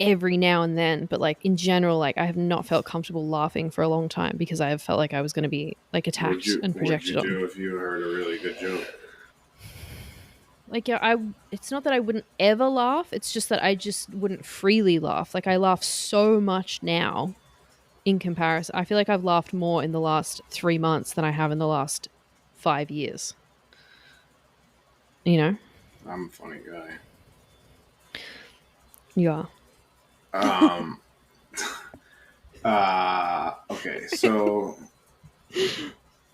Speaker 2: every now and then, but like in general, like I have not felt comfortable laughing for a long time because I have felt like I was going to be like attacked and
Speaker 1: What would you
Speaker 2: projected on.
Speaker 1: do if you heard a really good joke?
Speaker 2: Like yeah, I it's not that I wouldn't ever laugh, it's just that I just wouldn't freely laugh. Like I laugh so much now in comparison. I feel like I've laughed more in the last 3 months than I have in the last 5 years, you know?
Speaker 1: I'm a funny guy.
Speaker 2: Yeah.
Speaker 1: Um. Okay. So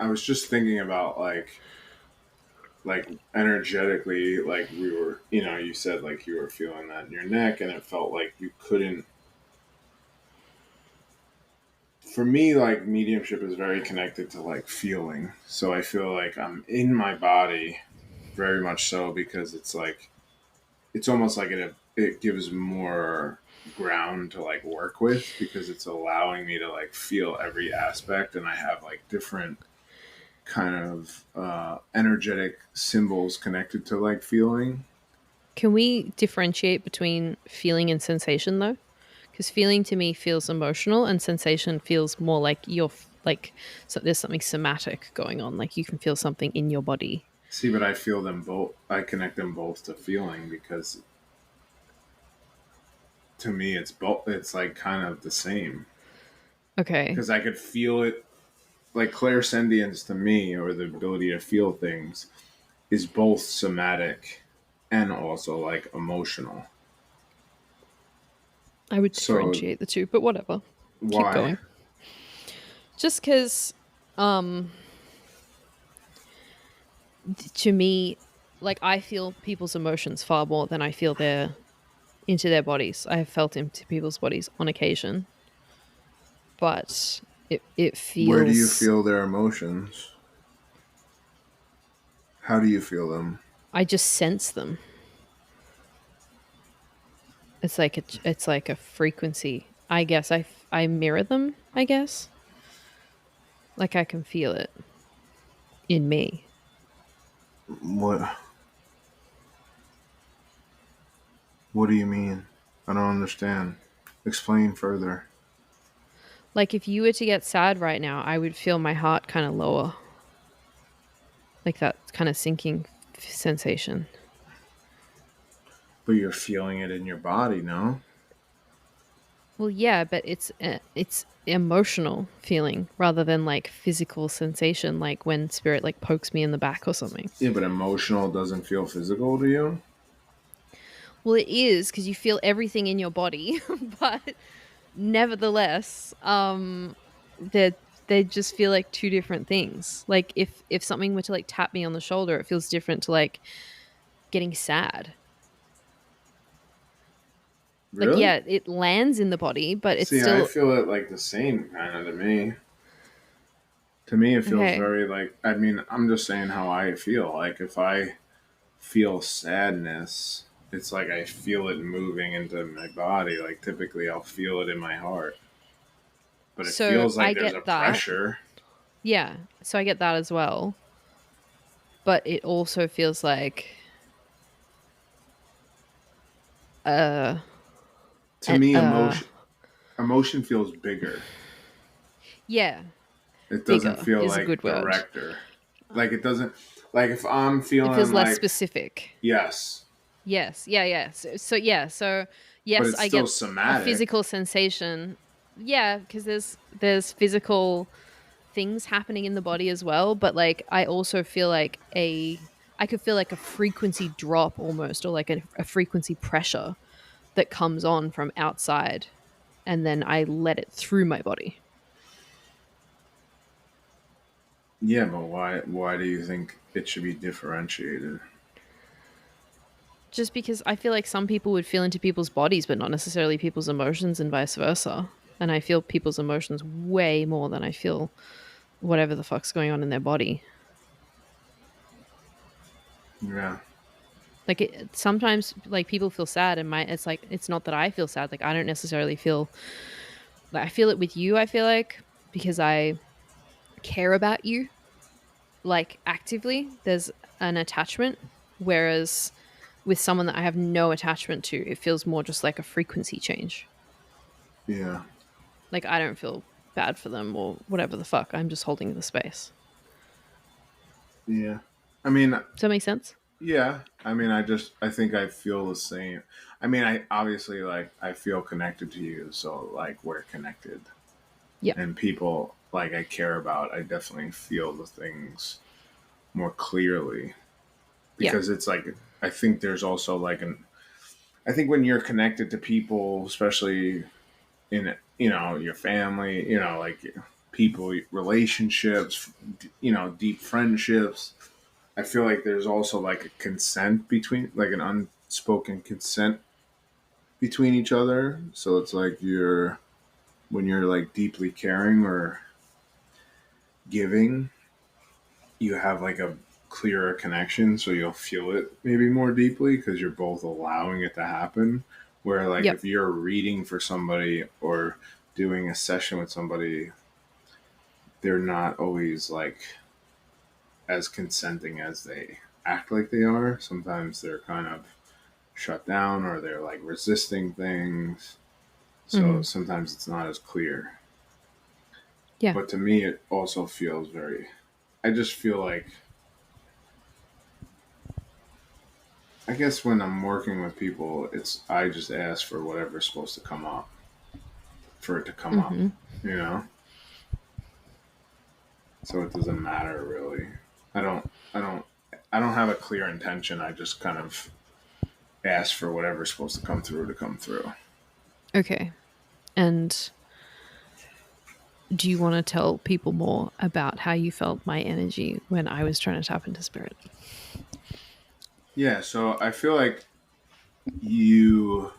Speaker 1: I was just thinking about like energetically, like we were, you said like you were feeling that in your neck, and it felt like you couldn't. For me, like mediumship is very connected to like feeling. So I feel like I'm in my body very much so because it's like it's almost like it gives more ground to like work with because it's allowing me to like feel every aspect, and I have like different kind of energetic symbols connected to like feeling.
Speaker 2: Can we differentiate between feeling and sensation though? Because feeling to me feels emotional and sensation feels more like like so there's something somatic going on, like you can feel something in your body.
Speaker 1: See, but I feel them both. I connect them both to feeling because to me it's both. It's like kind of the same
Speaker 2: Okay.
Speaker 1: because I could feel it. Like clairsentience to me, or the ability to feel things, is both somatic and also like emotional.
Speaker 2: I would
Speaker 1: So
Speaker 2: differentiate the two, but whatever. Keep
Speaker 1: why?
Speaker 2: going. Just because to me, like I feel people's emotions far more than I feel their into their bodies. I have felt into people's bodies on occasion, but it
Speaker 1: Where do you
Speaker 2: feels
Speaker 1: feel their emotions? How do you feel them?
Speaker 2: I just sense them. It's like a frequency. I guess I mirror them, I guess. Like I can feel it in me.
Speaker 1: What What do you mean? I don't understand. Explain further.
Speaker 2: Like if you were to get sad right now, I would feel my heart kind of lower. Like that kind of sinking sensation.
Speaker 1: But you're feeling it in your body, no?
Speaker 2: Well, yeah, but it's emotional feeling rather than like physical sensation, like when spirit like pokes me in the back or something.
Speaker 1: Yeah, but emotional doesn't feel physical to you?
Speaker 2: Well, it is because you feel everything in your body, but nevertheless, they just feel like two different things. Like if something were to like tap me on the shoulder, it feels different to like getting sad. Like
Speaker 1: Really?
Speaker 2: yeah, it lands in the body, but it's
Speaker 1: See, I
Speaker 2: still
Speaker 1: feel it like the same kind of to me. To me, it feels
Speaker 2: okay.
Speaker 1: very like, I mean, I'm just saying how I feel. Like, if I feel sadness, it's like I feel it moving into my body. Like, typically, I'll feel it in my heart. But it
Speaker 2: So
Speaker 1: feels like
Speaker 2: I
Speaker 1: there's a
Speaker 2: get that.
Speaker 1: pressure.
Speaker 2: Yeah, so I get that as well. But it also feels like uh
Speaker 1: To me,
Speaker 2: uh
Speaker 1: emotion feels bigger.
Speaker 2: yeah,
Speaker 1: It doesn't
Speaker 2: bigger
Speaker 1: feel
Speaker 2: is a
Speaker 1: like
Speaker 2: good word.
Speaker 1: director. Like, it doesn't, like, if I'm
Speaker 2: It feels
Speaker 1: feeling
Speaker 2: less
Speaker 1: like,
Speaker 2: specific.
Speaker 1: yes,
Speaker 2: Yes, yeah, yeah. So yeah, so
Speaker 1: but
Speaker 2: yes,
Speaker 1: it's
Speaker 2: I
Speaker 1: still
Speaker 2: get a
Speaker 1: somatic.
Speaker 2: physical sensation. Yeah, because there's physical things happening in the body as well, but like I also feel like I could feel like a frequency drop almost, or like a frequency pressure that comes on from outside, and then I let it through my body.
Speaker 1: Yeah, but why do you think it should be differentiated?
Speaker 2: Just because I feel like some people would feel into people's bodies, but not necessarily people's emotions, and vice versa. And I feel people's emotions way more than I feel whatever the fuck's going on in their body.
Speaker 1: Yeah.
Speaker 2: Like sometimes, like people feel sad, and my it's like it's not that I feel sad. Like I don't necessarily feel like I feel it with you. I feel like because I care about you, like actively. There's an attachment, whereas with someone that I have no attachment to, it feels more just like a frequency change.
Speaker 1: Yeah.
Speaker 2: Like I don't feel bad for them or whatever the fuck. I'm just holding the space.
Speaker 1: Yeah. I mean,
Speaker 2: Does that make sense?
Speaker 1: yeah. I mean, I think I feel the same. I mean, I obviously, like, I feel connected to you, so, like, we're connected.
Speaker 2: Yeah.
Speaker 1: And people, like, I care about, I definitely feel the things more clearly.
Speaker 2: Yeah.
Speaker 1: Because it's like, I think there's also, like, I think when you're connected to people, especially in, your family, like, people, relationships, deep friendships, I feel like there's also, like, a consent between, like, an unspoken consent between each other. So it's like when you're, like, deeply caring or giving, you have, like, a clearer connection, so you'll feel it maybe more deeply because you're both allowing it to happen. Where, like,
Speaker 2: Yep.
Speaker 1: if you're reading for somebody or doing a session with somebody, they're not always, like, as consenting as they act like they are. Sometimes they're kind of shut down or they're, like, resisting things. So
Speaker 2: Mm-hmm.
Speaker 1: sometimes it's not as clear.
Speaker 2: Yeah.
Speaker 1: But to me, it also feels I just feel like, I guess when I'm working with people, I just ask for whatever's supposed to come up, for it to come up,
Speaker 2: Mm-hmm.
Speaker 1: you know? So it doesn't matter really. I don't, I don't, I don't have a clear intention. I just kind of ask for whatever's supposed to come through to come through.
Speaker 2: Okay. And do you want to tell people more about how you felt my energy when I was trying to tap into spirit?
Speaker 1: Yeah. So I feel like you,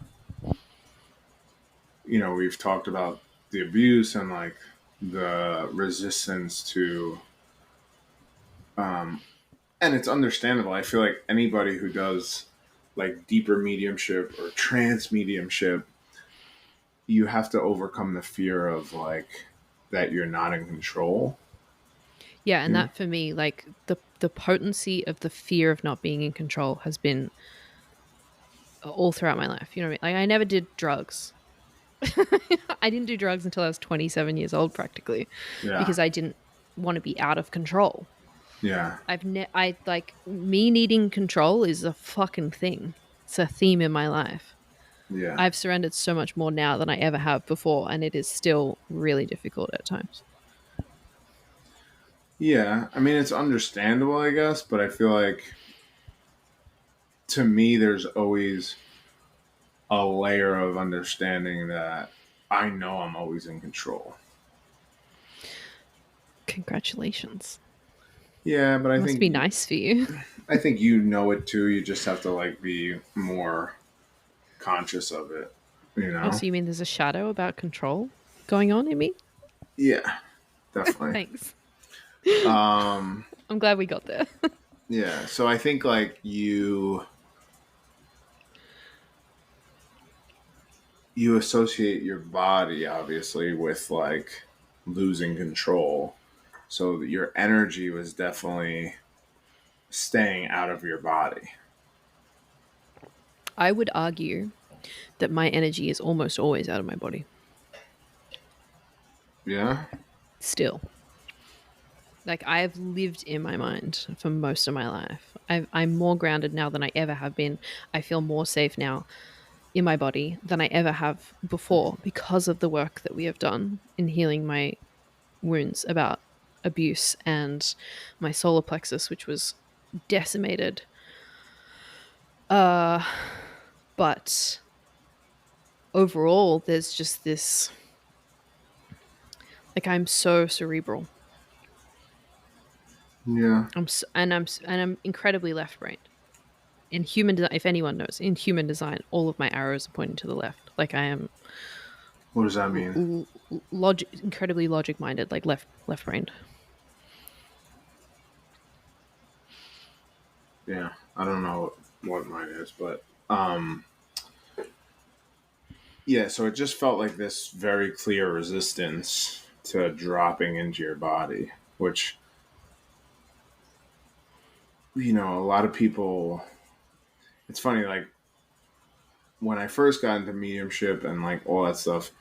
Speaker 1: we've talked about the abuse and, like, the resistance to, um, and it's understandable. I feel like anybody who does, like, deeper mediumship or trance mediumship, you have to overcome the fear of, like, that you're not in control.
Speaker 2: Yeah, and
Speaker 1: You know?
Speaker 2: that for me, like the potency of the fear of not being in control has been all throughout my life. You know what I mean? Like I never did drugs. I didn't do drugs until I was 27 years old practically
Speaker 1: Yeah,
Speaker 2: because I didn't want to be out of control.
Speaker 1: yeah,
Speaker 2: I like me needing control is a fucking thing. It's a theme in my life.
Speaker 1: yeah,
Speaker 2: I've surrendered so much more now than I ever have before, and it is still really difficult at times.
Speaker 1: yeah. I mean, it's understandable, I guess, but I feel like, to me, there's always a layer of understanding that I know I'm always in control.
Speaker 2: Congratulations.
Speaker 1: Yeah, but
Speaker 2: It must be nice for you.
Speaker 1: I think you know it too. You just have to, like, be more conscious of it. You
Speaker 2: Oh,
Speaker 1: know?
Speaker 2: so you mean there's a shadow about control going on in me?
Speaker 1: Yeah, definitely.
Speaker 2: Thanks.
Speaker 1: Um,
Speaker 2: I'm glad we got there.
Speaker 1: yeah. So I think, like, you associate your body obviously with, like, losing control. So your energy was definitely staying out of your body.
Speaker 2: I would argue that my energy is almost always out of my body.
Speaker 1: Yeah.
Speaker 2: Still. Like I've lived in my mind for most of my life. I'm more grounded now than I ever have been. I feel more safe now in my body than I ever have before because of the work that we have done in healing my wounds about abuse and my solar plexus, which was decimated. Uh, but overall, there's just this like I'm so cerebral.
Speaker 1: Yeah.
Speaker 2: And I'm incredibly left brained. In human design, if anyone knows, in human design, all of my arrows are pointing to the left. Like I am
Speaker 1: What does that mean?
Speaker 2: incredibly logic minded, like left brained.
Speaker 1: Yeah. I don't know what mine is, but yeah, so it just felt like this very clear resistance to dropping into your body, which, a lot of people, it's funny, like when I first got into mediumship and like all that stuff,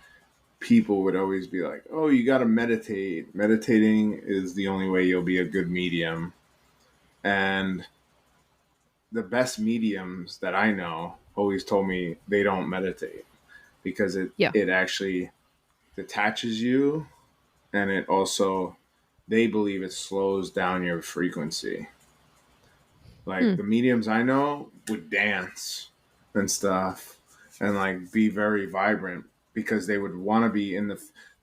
Speaker 1: people would always be like, "Oh, you got to meditate. Meditating is the only way you'll be a good medium." And the best mediums that I know always told me they don't meditate because it
Speaker 2: Yeah.
Speaker 1: it actually detaches you, and it also, they believe it slows down your frequency. Like
Speaker 2: Hmm.
Speaker 1: the mediums I know would dance and stuff and like be very vibrant because they would want to be in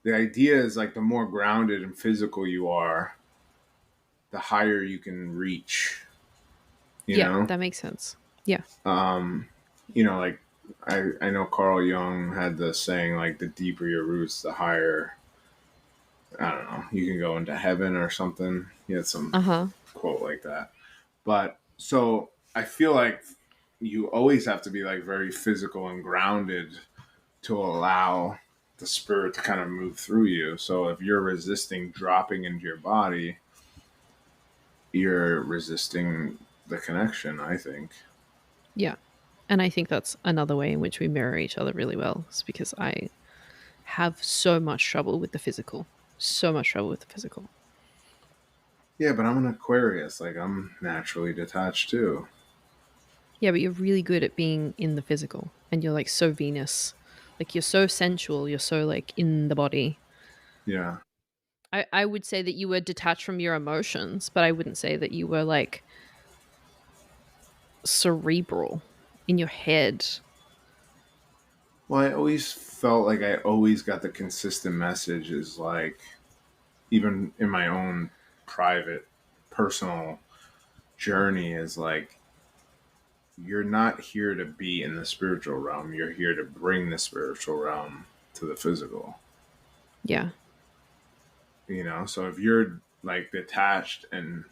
Speaker 1: the idea is like the more grounded and physical you are, the higher you can reach, you
Speaker 2: Yeah,
Speaker 1: know?
Speaker 2: that makes sense. Yeah.
Speaker 1: Um, you know, like I know Carl Jung had the saying like the deeper your roots, the higher, I don't know, you can go into heaven or something. He had some
Speaker 2: Uh-huh.
Speaker 1: quote like that. But so I feel like you always have to be like very physical and grounded to allow the spirit to kind of move through you. So if you're resisting dropping into your body, you're resisting the connection, I think.
Speaker 2: Yeah. And I think that's another way in which we mirror each other really well. Is because I have so much trouble with the physical. So much trouble with the physical.
Speaker 1: Yeah, but I'm an Aquarius. Like I'm naturally detached too.
Speaker 2: Yeah, but you're really good at being in the physical. And you're like so Venus. Like you're so sensual. You're so like in the body.
Speaker 1: Yeah.
Speaker 2: I would say that you were detached from your emotions, but I wouldn't say that you were like cerebral in your head.
Speaker 1: Well, I always felt like I always got the consistent messages, like even in my own private, personal journey, is like you're not here to be in the spiritual realm. You're here to bring the spiritual realm to the physical.
Speaker 2: Yeah.
Speaker 1: You know, so if you're like detached and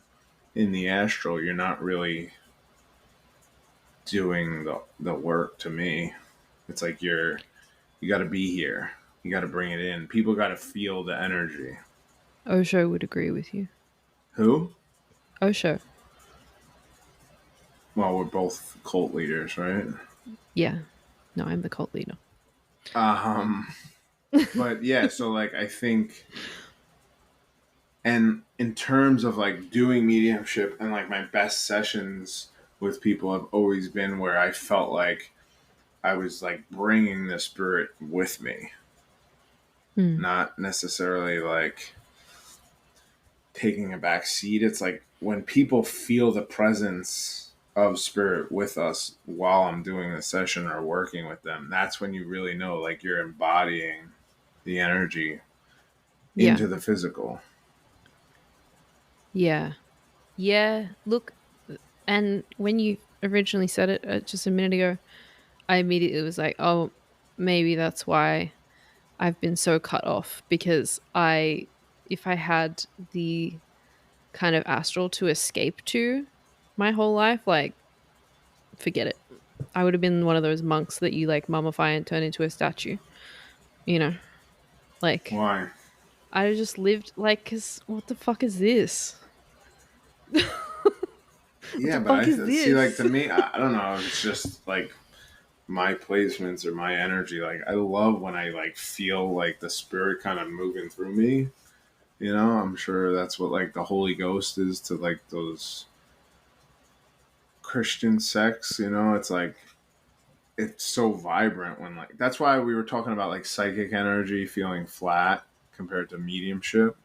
Speaker 1: in the astral, you're not really doing the work to me. It's like you got to be here. You got to bring it in. People got to feel the energy.
Speaker 2: Osho would agree with you.
Speaker 1: Who?
Speaker 2: Osho.
Speaker 1: Well, we're both cult leaders, right?
Speaker 2: Yeah. No, I'm the cult leader.
Speaker 1: Um, but yeah, so like I think, and in terms of like doing mediumship and like my best sessions with people have always been where I felt like I was like bringing the spirit with me,
Speaker 2: Hmm.
Speaker 1: not necessarily like taking a back seat. It's like when people feel the presence of spirit with us while I'm doing the session or working with them, that's when you really know like you're embodying the energy
Speaker 2: Yeah.
Speaker 1: into the physical.
Speaker 2: Yeah. Yeah. Look, and when you originally said it just a minute ago, I immediately was like, oh, maybe that's why I've been so cut off because if I had the kind of astral to escape to my whole life, like, forget it. I would have been one of those monks that you like mummify and turn into a statue, you know? Like,
Speaker 1: Why?
Speaker 2: I just lived like, cause what the fuck is this? What
Speaker 1: Yeah,
Speaker 2: the
Speaker 1: but
Speaker 2: fuck
Speaker 1: I
Speaker 2: is
Speaker 1: see. Like to
Speaker 2: this?
Speaker 1: me, I don't know. It's just like my placements or my energy. Like I love when I like feel like the spirit kind of moving through me. You know, I'm sure that's what like the Holy Ghost is to like those Christian sects. You know, it's like it's so vibrant when like that's why we were talking about like psychic energy feeling flat compared to mediumship.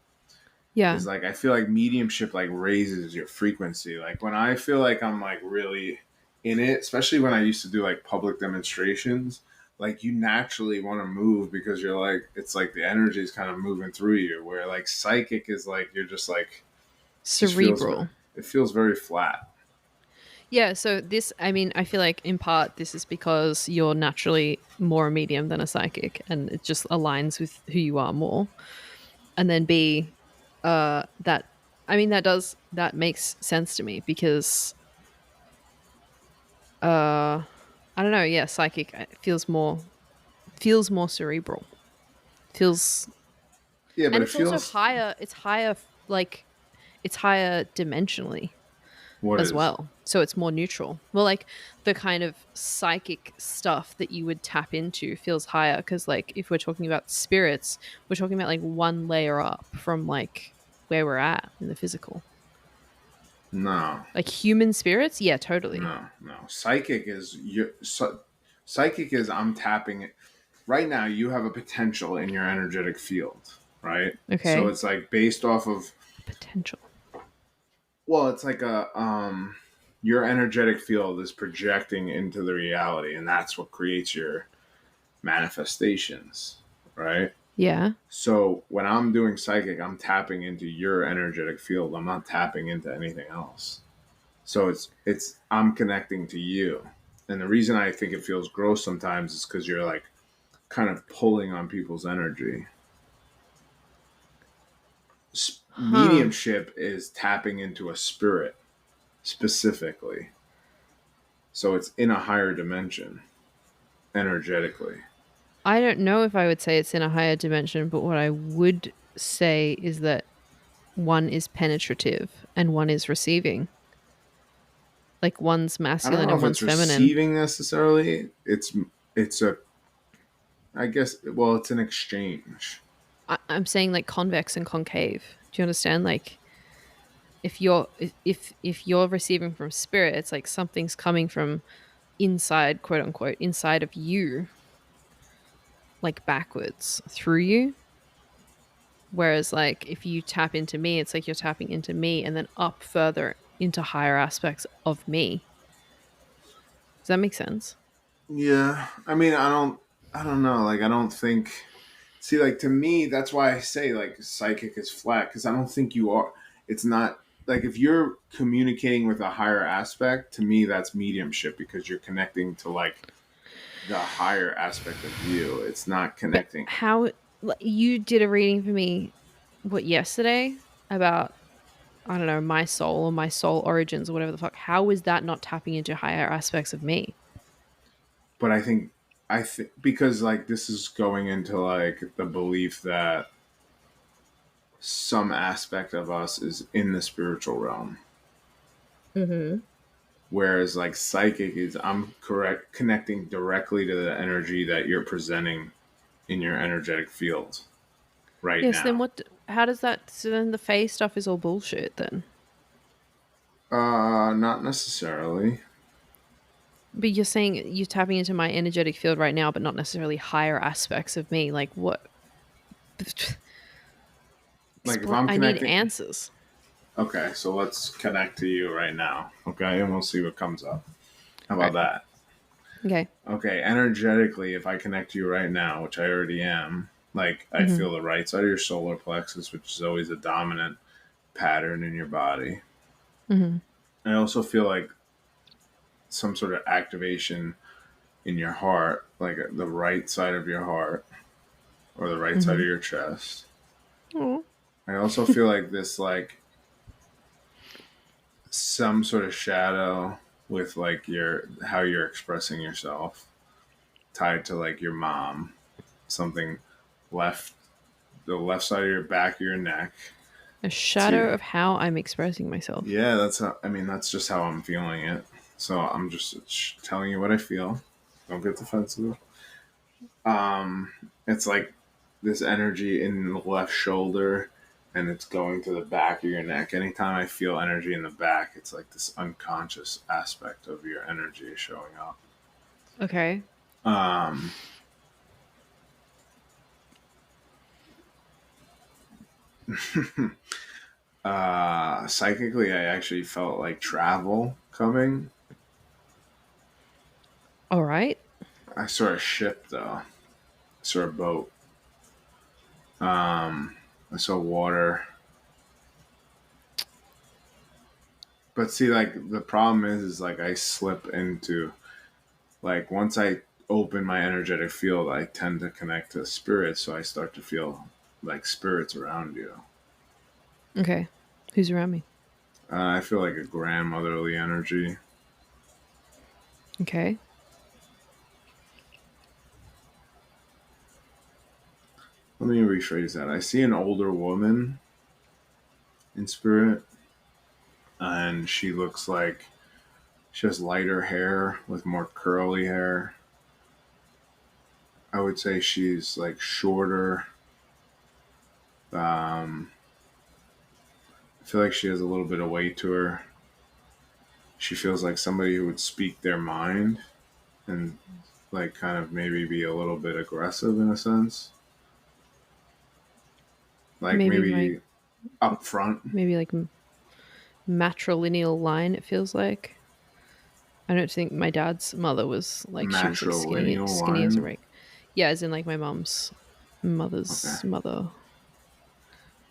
Speaker 2: Yeah.
Speaker 1: Is like I feel like mediumship like raises your frequency. Like when I feel like I'm like really in it, especially when I used to do like public demonstrations, like you naturally want to move because you're like it's like the energy is kind of moving through you. Where like psychic is like you're just like just feels
Speaker 2: Cerebral.
Speaker 1: it feels very flat.
Speaker 2: Yeah, so this, I mean, I feel like in part this is because you're naturally more a medium than a psychic and it just aligns with who you are more. And then B, that, I mean, that makes sense to me because, I don't know, yeah, psychic feels more cerebral. Feels,
Speaker 1: Yeah, but
Speaker 2: and
Speaker 1: it
Speaker 2: it's also
Speaker 1: feels
Speaker 2: higher, like, it's higher dimensionally.
Speaker 1: What
Speaker 2: as
Speaker 1: is?
Speaker 2: well. So it's more neutral. Well, like the kind of psychic stuff that you would tap into feels higher because, like, if we're talking about spirits, we're talking about like one layer up from like where we're at in the physical.
Speaker 1: No,
Speaker 2: Like human spirits, yeah, totally.
Speaker 1: no. Psychic is psychic is I'm tapping it right now. You have a potential in your energetic field, right? So
Speaker 2: Okay,
Speaker 1: it's like based off of,
Speaker 2: potential.
Speaker 1: well, it's like a your energetic field is projecting into the reality, and that's what creates your manifestations, right?
Speaker 2: Yeah.
Speaker 1: So when I'm doing psychic, I'm tapping into your energetic field. I'm not tapping into anything else. So it's I'm connecting to you. And the reason I think it feels gross sometimes is because you're like kind of pulling on people's energy.
Speaker 2: Huh.
Speaker 1: Mediumship is tapping into a spirit specifically. So it's in a higher dimension energetically.
Speaker 2: I don't know if I would say it's in a higher dimension, but what I would say is that one is penetrative and one is receiving. Like one's
Speaker 1: I don't
Speaker 2: masculine
Speaker 1: know
Speaker 2: and
Speaker 1: if it's
Speaker 2: one's feminine.
Speaker 1: receiving necessarily. It's a I guess well, it's an exchange.
Speaker 2: I'm saying like convex and concave. Do you understand? Like if you're receiving from spirit, it's like something's coming from inside, quote unquote, inside of you, like backwards through you. Whereas like if you tap into me, it's like you're tapping into me and then up further into higher aspects of me. Does that make sense?
Speaker 1: Yeah, I mean, I don't know. Like, I don't think. See, like to me, that's why I say like psychic is flat because I don't think you are. It's not like if you're communicating with a higher aspect. To me, that's mediumship because you're connecting to like the higher aspect of you. It's not
Speaker 2: But
Speaker 1: connecting.
Speaker 2: how you did a reading for me what yesterday about I don't know, my soul or my soul origins or whatever the fuck. How is that not tapping into higher aspects of me?
Speaker 1: But I think because like this is going into like the belief that some aspect of us is in the spiritual realm.
Speaker 2: Mm-hmm.
Speaker 1: Whereas like psychic is I'm correct connecting directly to the energy that you're presenting in your energetic field right
Speaker 2: Yes, then
Speaker 1: now.
Speaker 2: what how does that so then the face stuff is all bullshit then?
Speaker 1: Not necessarily.
Speaker 2: But you're saying you're tapping into my energetic field right now, but not necessarily higher aspects of me. Like what?
Speaker 1: Like if
Speaker 2: Explain.
Speaker 1: I'm
Speaker 2: I need
Speaker 1: connecting,
Speaker 2: answers.
Speaker 1: okay, so let's connect to you right now, okay, and we'll see what comes up. How
Speaker 2: All
Speaker 1: about
Speaker 2: right.
Speaker 1: that?
Speaker 2: Okay.
Speaker 1: Okay, energetically, if I connect to you right now, which I already am, like I
Speaker 2: Mm-hmm.
Speaker 1: feel the right side of your solar plexus, which is always a dominant pattern in your body.
Speaker 2: Mm-hmm.
Speaker 1: I also feel like some sort of activation in your heart, like the right side of your heart or the right side
Speaker 2: Mm-hmm.
Speaker 1: of your chest.
Speaker 2: Oh.
Speaker 1: I also feel like this, like some sort of shadow with like your how you're expressing yourself tied to like your mom, something left, the left side of your back of your neck.
Speaker 2: A
Speaker 1: To
Speaker 2: shadow of how I'm expressing myself.
Speaker 1: yeah, that's how. I mean, that's just how I'm feeling it. So I'm just telling you what I feel. Don't get defensive. Um, it's like this energy in the left shoulder and it's going to the back of your neck. Anytime I feel energy in the back, it's like this unconscious aspect of your energy is showing up.
Speaker 2: Okay.
Speaker 1: Um, Psychically, I actually felt like travel coming.
Speaker 2: All right.
Speaker 1: I saw a ship though. I saw a boat. I saw water. But see, like the problem is like I slip into like once I open my energetic field, I tend to connect to spirits, so I start to feel like spirits around you.
Speaker 2: Okay. Who's around me?
Speaker 1: I feel like a grandmotherly energy.
Speaker 2: Okay.
Speaker 1: Let me rephrase that. I see an older woman in spirit, and she looks like she has lighter hair with more curly hair. I would say she's like shorter. Um, I feel like she has a little bit of weight to her. She feels like somebody who would speak their mind and like kind of maybe be a little bit aggressive in a sense. Like
Speaker 2: Maybe my
Speaker 1: maybe upfront.
Speaker 2: maybe like matrilineal line. It feels like. I don't think my dad's mother was like she was like
Speaker 1: Matrilineal
Speaker 2: skinny as a
Speaker 1: line.
Speaker 2: rake. Yeah, as in like my mom's
Speaker 1: Okay.
Speaker 2: mother's mother,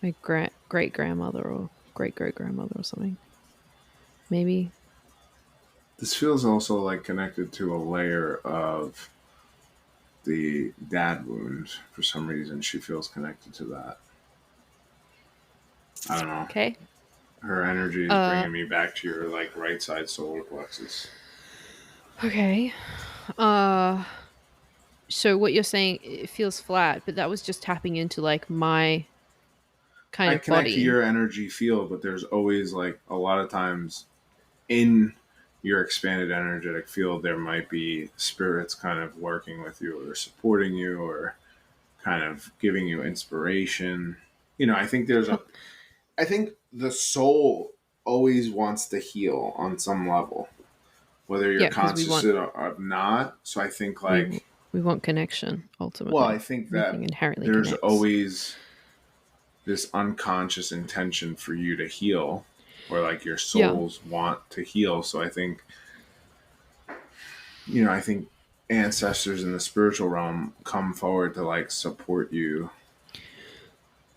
Speaker 2: my great grandmother or great great grandmother or something. Maybe.
Speaker 1: This feels also like connected to a layer of the dad wound. For some reason, she feels connected to that. I don't know.
Speaker 2: Okay.
Speaker 1: Her energy is
Speaker 2: Uh.
Speaker 1: bringing me back to your like right side solar plexus.
Speaker 2: Okay. Uh. So what you're saying, it feels flat, but that was just tapping into like my kind
Speaker 1: I
Speaker 2: of
Speaker 1: connect to
Speaker 2: body.
Speaker 1: your energy field, but there's always like a lot of times in your expanded energetic field, there might be spirits kind of working with you or supporting you or kind of giving you inspiration. You know, I think the soul always wants to heal on some level, whether you're
Speaker 2: Yeah, because
Speaker 1: conscious or not. So I think
Speaker 2: we
Speaker 1: like,
Speaker 2: we want connection
Speaker 1: well, I
Speaker 2: ultimately.
Speaker 1: think
Speaker 2: Everything
Speaker 1: that
Speaker 2: inherently
Speaker 1: there's
Speaker 2: connects.
Speaker 1: always this unconscious intention for you to heal or like your
Speaker 2: Yeah.
Speaker 1: souls want to heal. So I think, I think ancestors in the spiritual realm come forward to like support you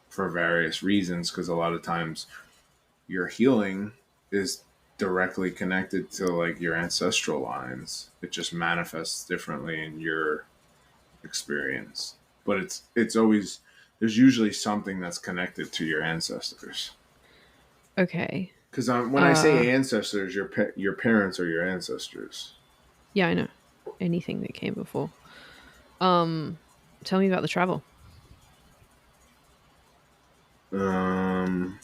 Speaker 1: for various reasons because a lot of times your healing is directly connected to like your ancestral lines. It just manifests differently in your experience. But it's always there's usually something that's connected to your ancestors.
Speaker 2: Okay.
Speaker 1: Because when I
Speaker 2: Uh.
Speaker 1: say ancestors, your parents are your ancestors.
Speaker 2: Yeah, I know. Anything that came before. Um. Tell me about the travel.
Speaker 1: Um,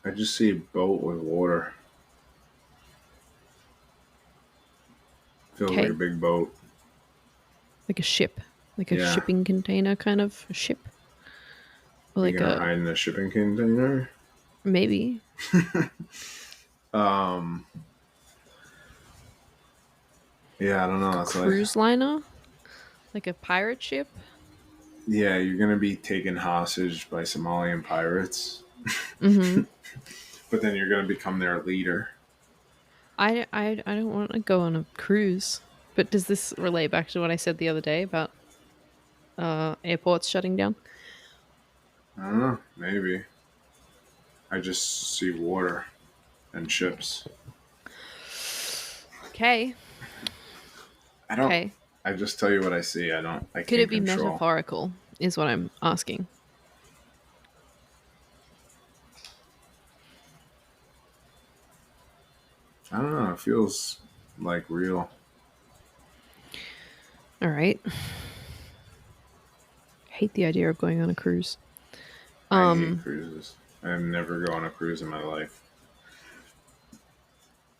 Speaker 1: I just see a boat with water. Feels like a
Speaker 2: Okay.
Speaker 1: big boat.
Speaker 2: Like a ship, like a
Speaker 1: Yeah,
Speaker 2: shipping container kind of a ship, or
Speaker 1: you
Speaker 2: like
Speaker 1: gonna
Speaker 2: a
Speaker 1: hide in a shipping container?
Speaker 2: maybe
Speaker 1: Um, yeah, I don't
Speaker 2: like a
Speaker 1: know. It's like,
Speaker 2: cruise liner, like a pirate ship.
Speaker 1: yeah, you're gonna be taken hostage by Somalian pirates,
Speaker 2: Mm-hmm.
Speaker 1: but then you're gonna become their leader.
Speaker 2: I don't want to go on a cruise. But does this relate back to what I said the other day about airports shutting down?
Speaker 1: I don't know. Maybe I just see water and ships.
Speaker 2: Okay.
Speaker 1: I don't.
Speaker 2: Okay.
Speaker 1: I just tell you what I see. I don't. I
Speaker 2: Could
Speaker 1: can't
Speaker 2: it be
Speaker 1: control.
Speaker 2: metaphorical? Is what I'm asking.
Speaker 1: I don't know. It feels like real.
Speaker 2: All right. Hate the idea of going on a cruise.
Speaker 1: I hate
Speaker 2: Um.
Speaker 1: cruises. I've never go on a cruise in my life.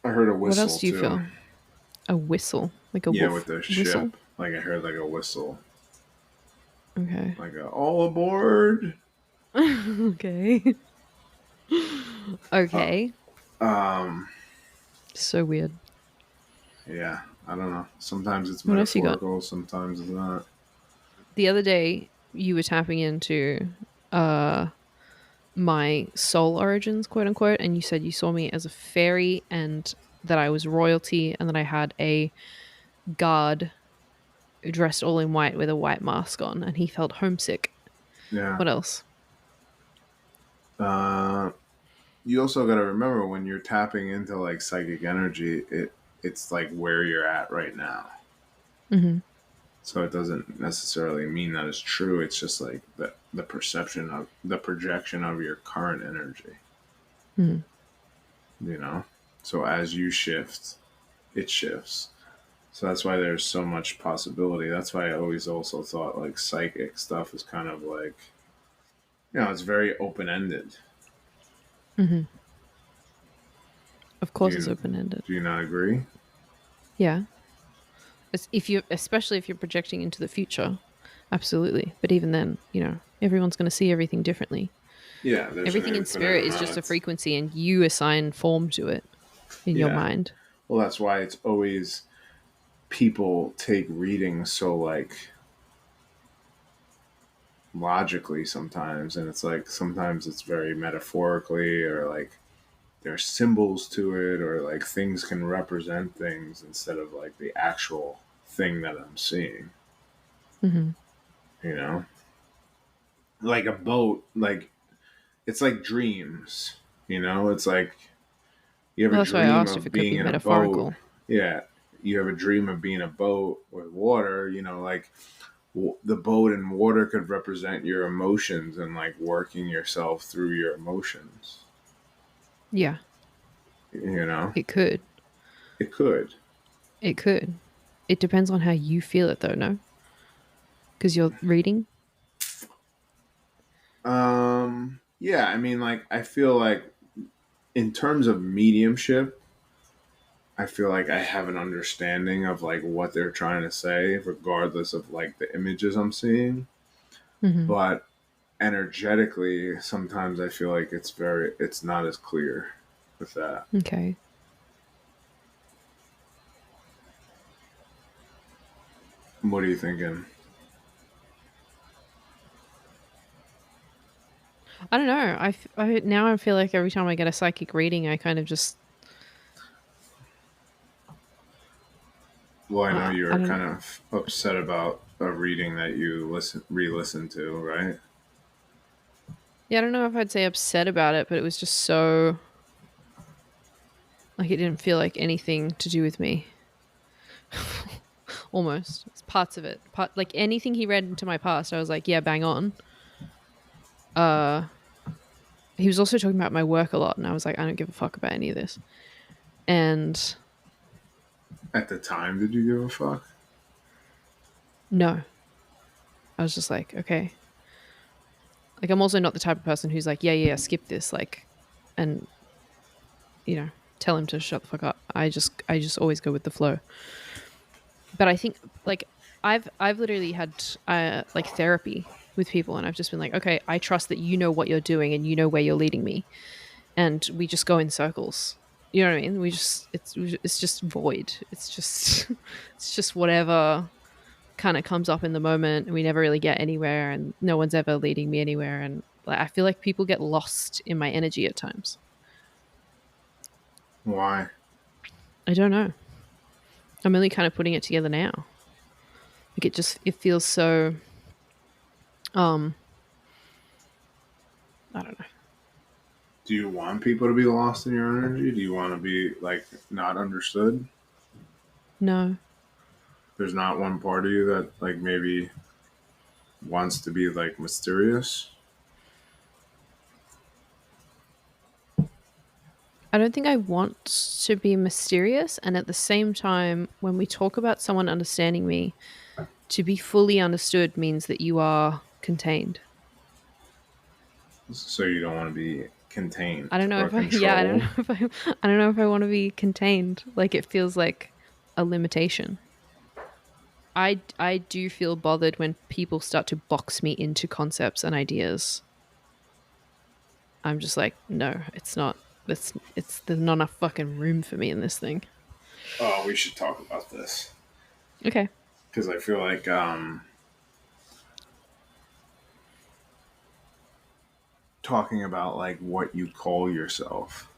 Speaker 1: I heard a
Speaker 2: What else
Speaker 1: whistle
Speaker 2: do you
Speaker 1: too.
Speaker 2: feel? A whistle, like a
Speaker 1: Yeah, with
Speaker 2: wolf
Speaker 1: the
Speaker 2: whistle.
Speaker 1: ship. Like I heard like a whistle.
Speaker 2: Okay.
Speaker 1: Like a all aboard.
Speaker 2: Okay.
Speaker 1: Uh,
Speaker 2: Okay.
Speaker 1: um.
Speaker 2: So weird.
Speaker 1: Yeah. I don't know. Sometimes it's
Speaker 2: What else you got?
Speaker 1: metaphorical. Sometimes it's not.
Speaker 2: The other day you were tapping into uh my soul origins, quote unquote, and you said you saw me as a fairy and that I was royalty and that I had a guard dressed all in white with a white mask on and he felt homesick.
Speaker 1: Yeah.
Speaker 2: What else?
Speaker 1: Uh. You also got to remember when you're tapping into like psychic energy, it's like where you're at right now.
Speaker 2: Mm-hmm.
Speaker 1: So it doesn't necessarily mean that it's true. It's just like the perception of the projection of your current energy,
Speaker 2: Mm-hmm.
Speaker 1: you know? So as you shift, it shifts. So that's why there's so much possibility. That's why I always also thought like psychic stuff is kind of like it's very open ended.
Speaker 2: Mm-hmm. Of
Speaker 1: Do
Speaker 2: course, it's
Speaker 1: you
Speaker 2: open ended.
Speaker 1: do you not agree?
Speaker 2: Yeah, especially if you're projecting into the future, absolutely. But even then, everyone's going to see everything differently.
Speaker 1: Yeah, there's an
Speaker 2: Everything in
Speaker 1: infinite
Speaker 2: spirit is
Speaker 1: amount
Speaker 2: just a
Speaker 1: of
Speaker 2: frequency, and you assign form to it in your
Speaker 1: yeah.
Speaker 2: mind.
Speaker 1: Well, that's why it's always people take readings so like logically sometimes, and it's like sometimes it's very metaphorically, or like there's symbols to it, or like things can represent things instead of like the actual thing that I'm seeing.
Speaker 2: Mm-hmm.
Speaker 1: You know, like a boat, like it's like dreams. It's like you have
Speaker 2: Well,
Speaker 1: a
Speaker 2: that's why I
Speaker 1: dream
Speaker 2: asked if
Speaker 1: of
Speaker 2: it could
Speaker 1: being
Speaker 2: be
Speaker 1: in a boat.
Speaker 2: metaphorical.
Speaker 1: Yeah, you have a dream of being a boat with water. Like the boat and water could represent your emotions and like working yourself through your emotions.
Speaker 2: Yeah,
Speaker 1: You know,
Speaker 2: it could.
Speaker 1: it could.
Speaker 2: It could. It depends on how you feel it, though. No, because you're reading.
Speaker 1: Yeah, I mean, like, I feel like in terms of mediumship, I feel like I have an understanding of like what they're trying to say, regardless of like the images I'm seeing.
Speaker 2: Mm-hmm.
Speaker 1: But energetically, sometimes I feel like it's not as clear with that.
Speaker 2: Okay.
Speaker 1: What are you thinking?
Speaker 2: I don't know. Now I feel like every time I get a psychic reading, I kind of just
Speaker 1: Well, I know
Speaker 2: I
Speaker 1: you're
Speaker 2: don't.
Speaker 1: kind of upset about a reading that you re-listen to, right?
Speaker 2: Yeah, I don't know if I'd say upset about it, but it was just so like it didn't feel like anything to do with me. Almost, it's parts of it. Like anything he read into my past, I was like, yeah, bang on. Uh, he was also talking about my work a lot, and I was like, I don't give a fuck about any of this. And
Speaker 1: At the time, did you give a fuck?
Speaker 2: no, I was just like, okay. Like I'm also not the type of person who's like, yeah, skip this, like, and tell him to shut the fuck up. I just always go with the flow. But I think like I've literally had like therapy with people, and I've just been like, okay, I trust that you know what you're doing and you know where you're leading me, and we just go in circles. You know what I mean? It's just void. It's just it's just whatever kind of comes up in the moment, and we never really get anywhere, and no one's ever leading me anywhere, and like, I feel like people get lost in my energy at times.
Speaker 1: Why?
Speaker 2: I don't know. I'm only kind of putting it together now. Like it feels so um I don't know.
Speaker 1: Do you want people to be lost in your energy? Do you want to be like not understood?
Speaker 2: No.
Speaker 1: There's not one part of you that like maybe wants to be like mysterious.
Speaker 2: I don't think I want to be mysterious, and at the same time when we talk about someone understanding me, to be fully understood means that you are contained.
Speaker 1: So you don't want to be
Speaker 2: I
Speaker 1: contained
Speaker 2: don't know
Speaker 1: or
Speaker 2: if I yeah, I don't
Speaker 1: controlled.
Speaker 2: know if I don't know if I want to be contained. Like it feels like a limitation. I do feel bothered when people start to box me into concepts and ideas. I'm just like, no, it's not. It's there's not enough fucking room for me in this thing.
Speaker 1: Oh, we should talk about this
Speaker 2: Okay.
Speaker 1: because I feel like talking about like what you call yourself.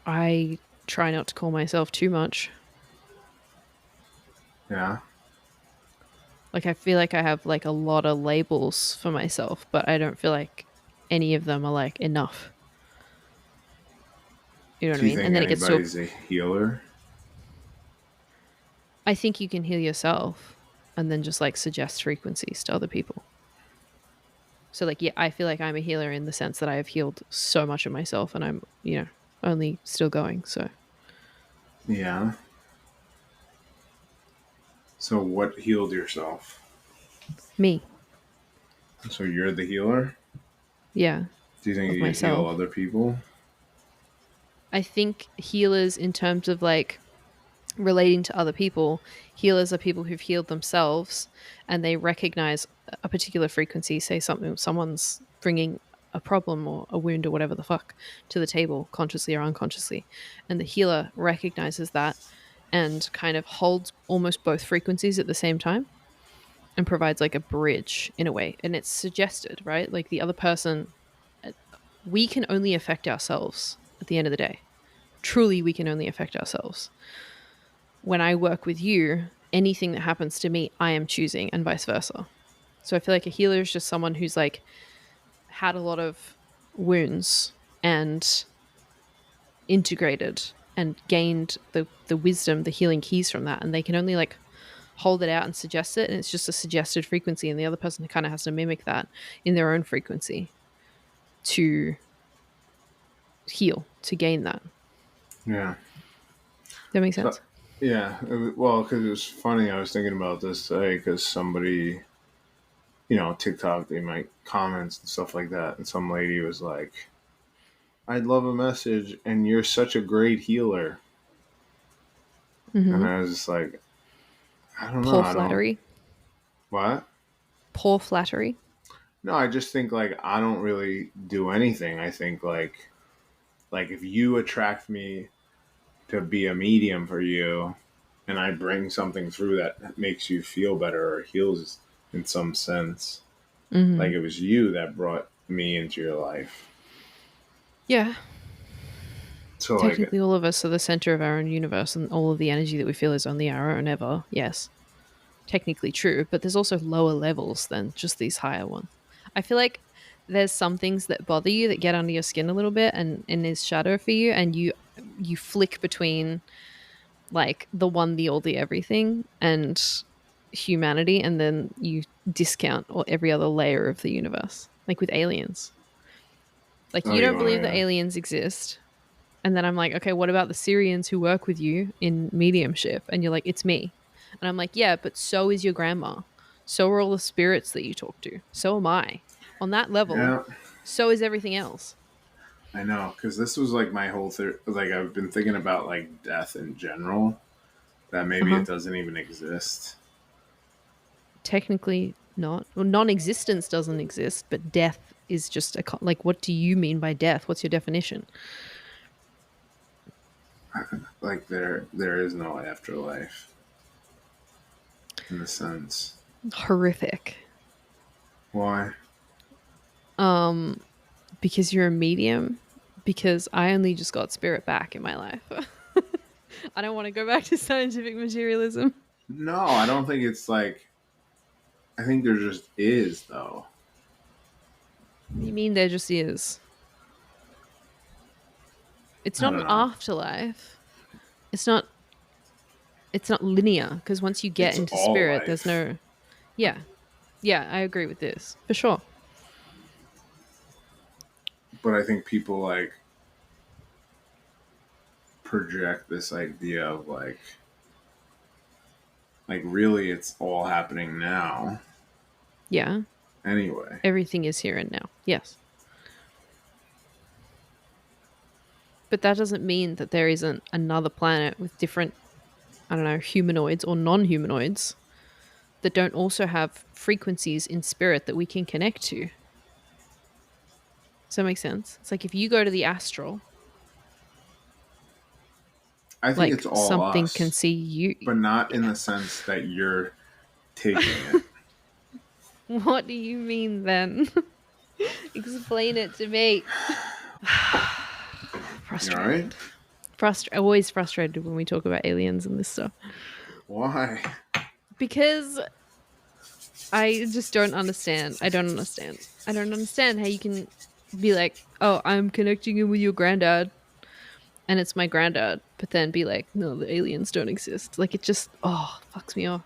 Speaker 2: I try not to call myself too much.
Speaker 1: Yeah.
Speaker 2: Like I feel like I have like a lot of labels for myself, but I don't feel like any of them are like enough. You know what I
Speaker 1: Do you
Speaker 2: mean?
Speaker 1: think
Speaker 2: And then it gets to
Speaker 1: anybody's a healer?
Speaker 2: I think you can heal yourself and then just like suggest frequencies to other people. So like yeah, I feel like I'm a healer in the sense that I have healed so much of myself and I'm, only still going. So
Speaker 1: Yeah. So what healed yourself?
Speaker 2: me.
Speaker 1: So you're the healer?
Speaker 2: Yeah,
Speaker 1: Do you think
Speaker 2: of
Speaker 1: you could heal
Speaker 2: myself.
Speaker 1: other people?
Speaker 2: I think healers, in terms of like relating to other people, healers are people who've healed themselves and they recognize a particular frequency, say something, someone's bringing a problem or a wound or whatever the fuck to the table, consciously or unconsciously. And the healer recognizes that and kind of holds almost both frequencies at the same time and provides like a bridge in a way. And it's suggested, right? Like the other person, we can only affect ourselves at the end of the day. Truly, we can only affect ourselves. When I work with you, anything that happens to me, I am choosing, and vice versa. So I feel like a healer is just someone who's like had a lot of wounds and integrated and gained the wisdom, the healing keys from that, and they can only like hold it out and suggest it, and it's just a suggested frequency, and the other person kind of has to mimic that in their own frequency to heal, to gain that.
Speaker 1: Yeah.
Speaker 2: That makes
Speaker 1: So,
Speaker 2: sense.
Speaker 1: yeah. Well, because it was funny. I was thinking about this today because somebody, TikTok, they make comments and stuff like that. And some lady was like, I'd love a message, and you're such a great healer. And
Speaker 2: Mm-hmm.
Speaker 1: I was just like, I don't know.
Speaker 2: Poor
Speaker 1: I don't.
Speaker 2: flattery.
Speaker 1: What?
Speaker 2: Poor flattery.
Speaker 1: No, I just think like I don't really do anything. I think like if you attract me to be a medium for you and I bring something through that makes you feel better or heals in some sense, like
Speaker 2: Mm-hmm.
Speaker 1: it was you that brought me into your life.
Speaker 2: Yeah.
Speaker 1: So like
Speaker 2: Technically, all of us are the center of our own universe, and all of the energy that we feel is only our own ever. Yes, technically true, but there's also lower levels than just these higher ones. I feel like there's some things that bother you that get under your skin a little bit and is shadow for you, and you flick between like the one, the all, the everything, and humanity, and then you discount or every other layer of the universe, like with aliens. Like
Speaker 1: oh
Speaker 2: you
Speaker 1: you
Speaker 2: don't
Speaker 1: want
Speaker 2: believe that
Speaker 1: to
Speaker 2: aliens exist, and then I'm like, okay, what about the Syrians who work with you in mediumship? And you're like, it's me. And I'm like, yeah, but so is your grandma. So are all the spirits that you talk to. So am I. On that level,
Speaker 1: yeah
Speaker 2: so is everything else.
Speaker 1: I know because this was like my whole like I've been thinking about like death in general that
Speaker 2: Uh
Speaker 1: maybe it
Speaker 2: huh.
Speaker 1: doesn't even exist.
Speaker 2: Technically not. Well, non existence doesn't exist, but death is just a. Like, what do you mean by death? What's your definition?
Speaker 1: Like there is no afterlife in the sense.
Speaker 2: Horrific.
Speaker 1: Why?
Speaker 2: Um, because you're a medium. Because I only just got spirit back in my life. I don't want to go back to scientific materialism.
Speaker 1: No, I don't think it's like. I think there just is though.
Speaker 2: What do you mean there just is? It's
Speaker 1: I
Speaker 2: not
Speaker 1: don't
Speaker 2: an
Speaker 1: know.
Speaker 2: afterlife. It's not it's not linear because once you get
Speaker 1: It's
Speaker 2: into
Speaker 1: all
Speaker 2: spirit, there's
Speaker 1: life,
Speaker 2: no. Yeah. Yeah, I agree with this. For sure.
Speaker 1: but I think people like project this idea of like really it's all happening now
Speaker 2: Yeah.
Speaker 1: anyway.
Speaker 2: Everything is here and now. Yes. But that doesn't mean that there isn't another planet with different, I don't know, humanoids or non-humanoids that don't also have frequencies in spirit that we can connect to. Does that make sense? It's like if you go to the astral,
Speaker 1: I think it's
Speaker 2: like
Speaker 1: all
Speaker 2: something can
Speaker 1: us,
Speaker 2: see you.
Speaker 1: but not in
Speaker 2: Yeah.
Speaker 1: the sense that you're taking it.
Speaker 2: What do you mean then? Explain it to me.
Speaker 1: You all right?
Speaker 2: Frustrated. Always frustrated when we talk about aliens and this stuff.
Speaker 1: Why?
Speaker 2: Because I just don't understand. I don't understand. I don't understand how you can be like, oh, I'm connecting you with your granddad, and it's my granddad, but then be like, no, the aliens don't exist. Like, it just, oh, fucks me off.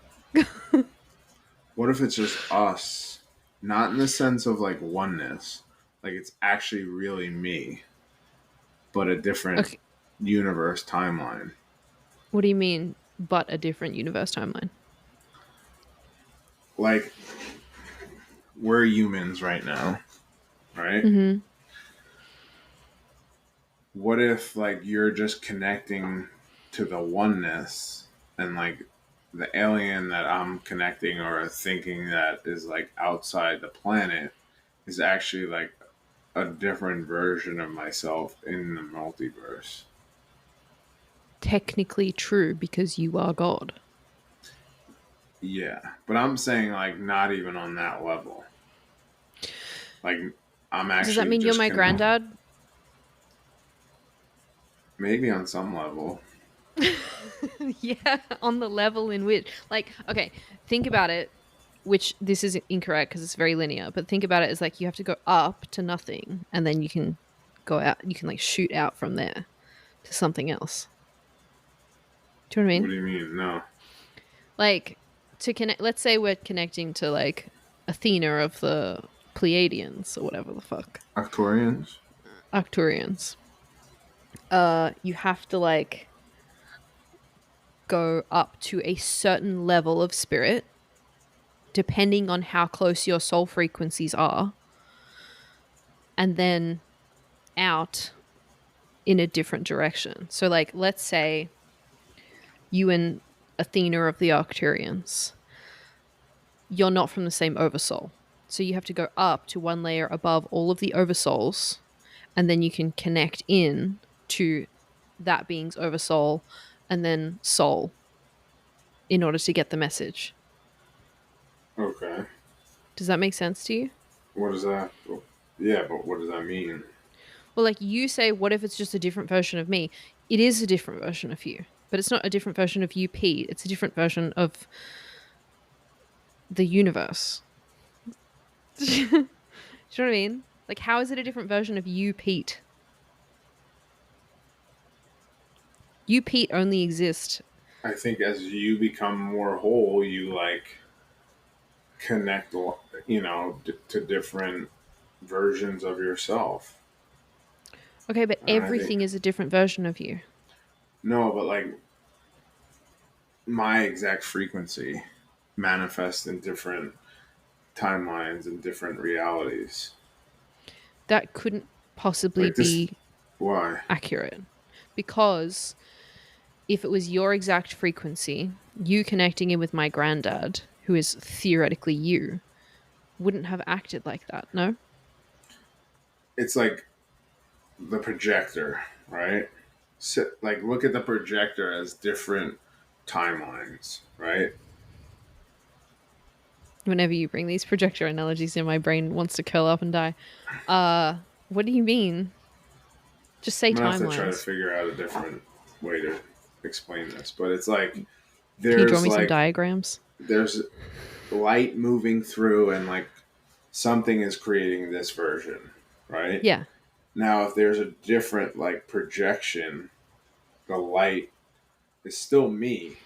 Speaker 1: What if it's just us? Not in the sense of like oneness, like it's actually really me, but a different
Speaker 2: Okay,
Speaker 1: universe timeline.
Speaker 2: what do you mean, but a different universe timeline?
Speaker 1: Like we're humans right now, right?
Speaker 2: Mm-hmm.
Speaker 1: What if like you're just connecting to the oneness, and like the alien that I'm connecting or thinking that is like outside the planet is actually like a different version of myself in the multiverse?
Speaker 2: Technically true because you are God.
Speaker 1: Yeah, but I'm saying like not even on that level. Like I'm
Speaker 2: Does that
Speaker 1: actually
Speaker 2: mean you're
Speaker 1: just
Speaker 2: my granddad?
Speaker 1: maybe on some level.
Speaker 2: Yeah, on the level in which, like, okay, think about it, which this is incorrect because it's very linear, but think about it as like you have to go up to nothing and then you can go out, you can like shoot out from there to something else. Do you know what I
Speaker 1: What
Speaker 2: mean?
Speaker 1: do you mean? No.
Speaker 2: Like, to connect, let's say we're connecting to like Athena of the Pleiadians or whatever the fuck,
Speaker 1: Arcturians?
Speaker 2: Arcturians. You have to like go up to a certain level of spirit depending on how close your soul frequencies are, and then out in a different direction. So, like, let's say you and Athena of the Arcturians, you're not from the same oversoul. So, you have to go up to one layer above all of the oversouls, and then you can connect in to that being's oversoul and then soul in order to get the message.
Speaker 1: Okay.
Speaker 2: Does that make sense to you?
Speaker 1: What is that? Yeah, but what does that mean?
Speaker 2: Well, like you say, what if it's just a different version of me? It is a different version of you, but it's not a different version of you, Pete. It's a different version of the universe. Do you know what I mean? Like, how is it a different version of you, Pete? You, Pete, only exist.
Speaker 1: I think as you become more whole, you like connect, to different versions of yourself.
Speaker 2: Okay, but
Speaker 1: And I think
Speaker 2: everything is a different version of you.
Speaker 1: no, but like my exact frequency manifests in different timelines and different realities.
Speaker 2: That couldn't possibly
Speaker 1: Like this,
Speaker 2: be
Speaker 1: why?
Speaker 2: accurate because if it was your exact frequency, you connecting in with my granddad, who is theoretically you, wouldn't have acted like that, no?
Speaker 1: It's like the projector, right? So, like, look at the projector as different timelines, right?
Speaker 2: Whenever you bring these projector analogies in, my brain wants to curl up and die. What do you mean? Just say
Speaker 1: I'm gonna have to try to
Speaker 2: timelines.
Speaker 1: figure out a different way to explain this, but it's like
Speaker 2: Can you draw
Speaker 1: there's
Speaker 2: me some
Speaker 1: like
Speaker 2: diagrams?
Speaker 1: there's light moving through, and like something is creating this version, right?
Speaker 2: Yeah.
Speaker 1: Now, if there's a different like projection, the light is still me,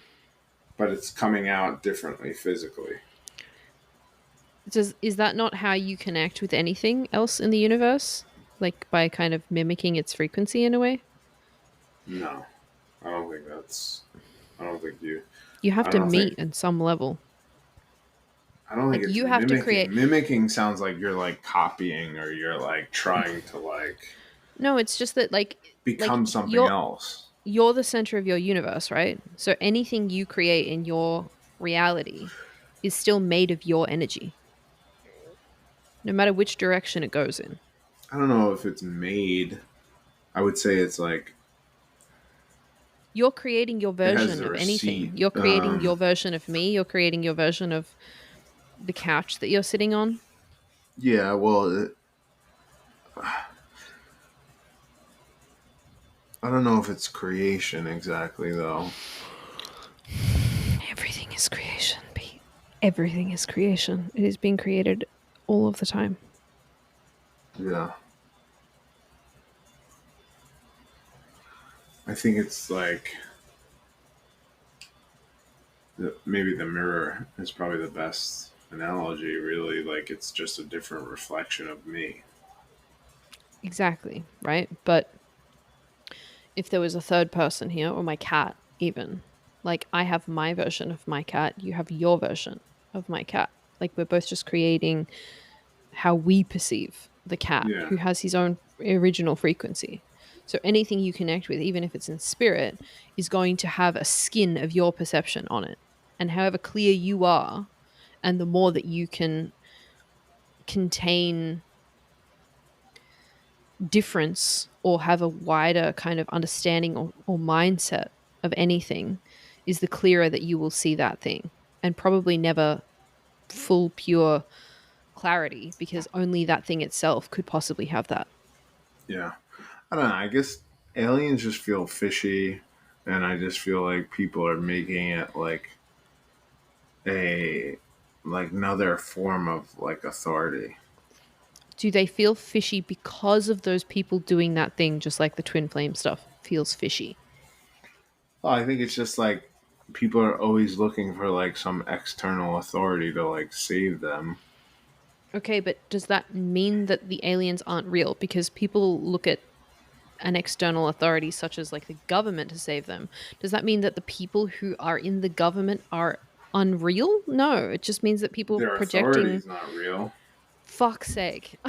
Speaker 1: but it's coming out differently physically.
Speaker 2: Is that not how you connect with anything else in the universe? Like by kind of mimicking its frequency in a way?
Speaker 1: No, I don't think that's. I don't think you.
Speaker 2: You have
Speaker 1: I
Speaker 2: to
Speaker 1: don't think.
Speaker 2: meet in some level.
Speaker 1: I don't think
Speaker 2: Like
Speaker 1: it's
Speaker 2: you have to create.
Speaker 1: mimicking. Mimicking sounds like you're like copying, or you're like trying to like
Speaker 2: No, it's just that like
Speaker 1: become something
Speaker 2: you're
Speaker 1: else.
Speaker 2: you're the center of your universe, right? So anything you create in your reality is still made of your energy, no matter which direction it goes in.
Speaker 1: I don't know if it's made. I would say it's like
Speaker 2: You're creating your
Speaker 1: it has
Speaker 2: version
Speaker 1: the
Speaker 2: of anything.
Speaker 1: receipt.
Speaker 2: You're creating your version of me. You're creating your version of the couch that you're sitting on.
Speaker 1: Yeah, well, I don't know if it's creation exactly though.
Speaker 2: Everything is creation, Pete. Everything is creation. It is being created all of the time.
Speaker 1: Yeah, I think it's like maybe the mirror is probably the best analogy. Really, like it's just a different reflection of me.
Speaker 2: Exactly, right? But if there was a third person here, or my cat, even, like I have my version of my cat, you have your version of my cat. Like we're both just creating how we perceive the cat,
Speaker 1: Yeah.
Speaker 2: who has his own original frequency. So anything you connect with, even if it's in spirit, is going to have a skin of your perception on it. And however clear you are, and the more that you can contain difference or have a wider kind of understanding or mindset of anything, is the clearer that you will see that thing. And probably never full, pure clarity, because only that thing itself could possibly have that.
Speaker 1: Yeah. I don't know. I guess aliens just feel fishy, and I just feel like people are making it a like another form of like authority.
Speaker 2: Do they feel fishy because of those people doing that thing, just like the twin flame stuff feels fishy?
Speaker 1: Well, I think it's just like people are always looking for like some external authority to like save them.
Speaker 2: Okay, but does that mean that the aliens aren't real? Because people look at an external authority such as like the government to save them. Does that mean that the people who are in the government are unreal? No, it just means that people
Speaker 1: Their authority
Speaker 2: projecting.
Speaker 1: is not real.
Speaker 2: Fuck's sake.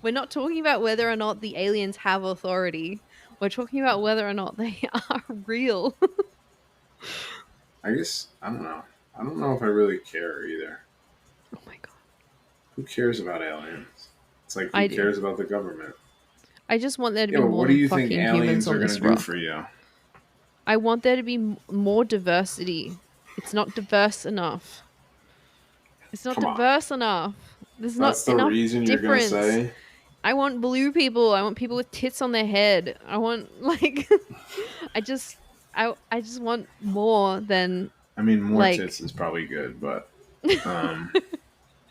Speaker 2: We're not talking about whether or not the aliens have authority. We're talking about whether or not they are real.
Speaker 1: I guess I don't know. I don't know if I really care either.
Speaker 2: Oh my god.
Speaker 1: Who cares about aliens? It's like who
Speaker 2: I do.
Speaker 1: cares about the government?
Speaker 2: I just want there to
Speaker 1: Yeah,
Speaker 2: be
Speaker 1: but
Speaker 2: more
Speaker 1: what do
Speaker 2: than
Speaker 1: you think
Speaker 2: fucking humans
Speaker 1: aliens
Speaker 2: on
Speaker 1: are going
Speaker 2: this
Speaker 1: to do
Speaker 2: rock.
Speaker 1: for you?
Speaker 2: I want there to be more diversity. It's not diverse enough. It's not
Speaker 1: Come on.
Speaker 2: diverse enough. There's not
Speaker 1: That's the
Speaker 2: enough
Speaker 1: reason you're going to
Speaker 2: difference.
Speaker 1: say?
Speaker 2: I want blue people. I want people with tits on their head. I want like I just I just want more than
Speaker 1: I mean, more tits
Speaker 2: like
Speaker 1: is probably good, but um,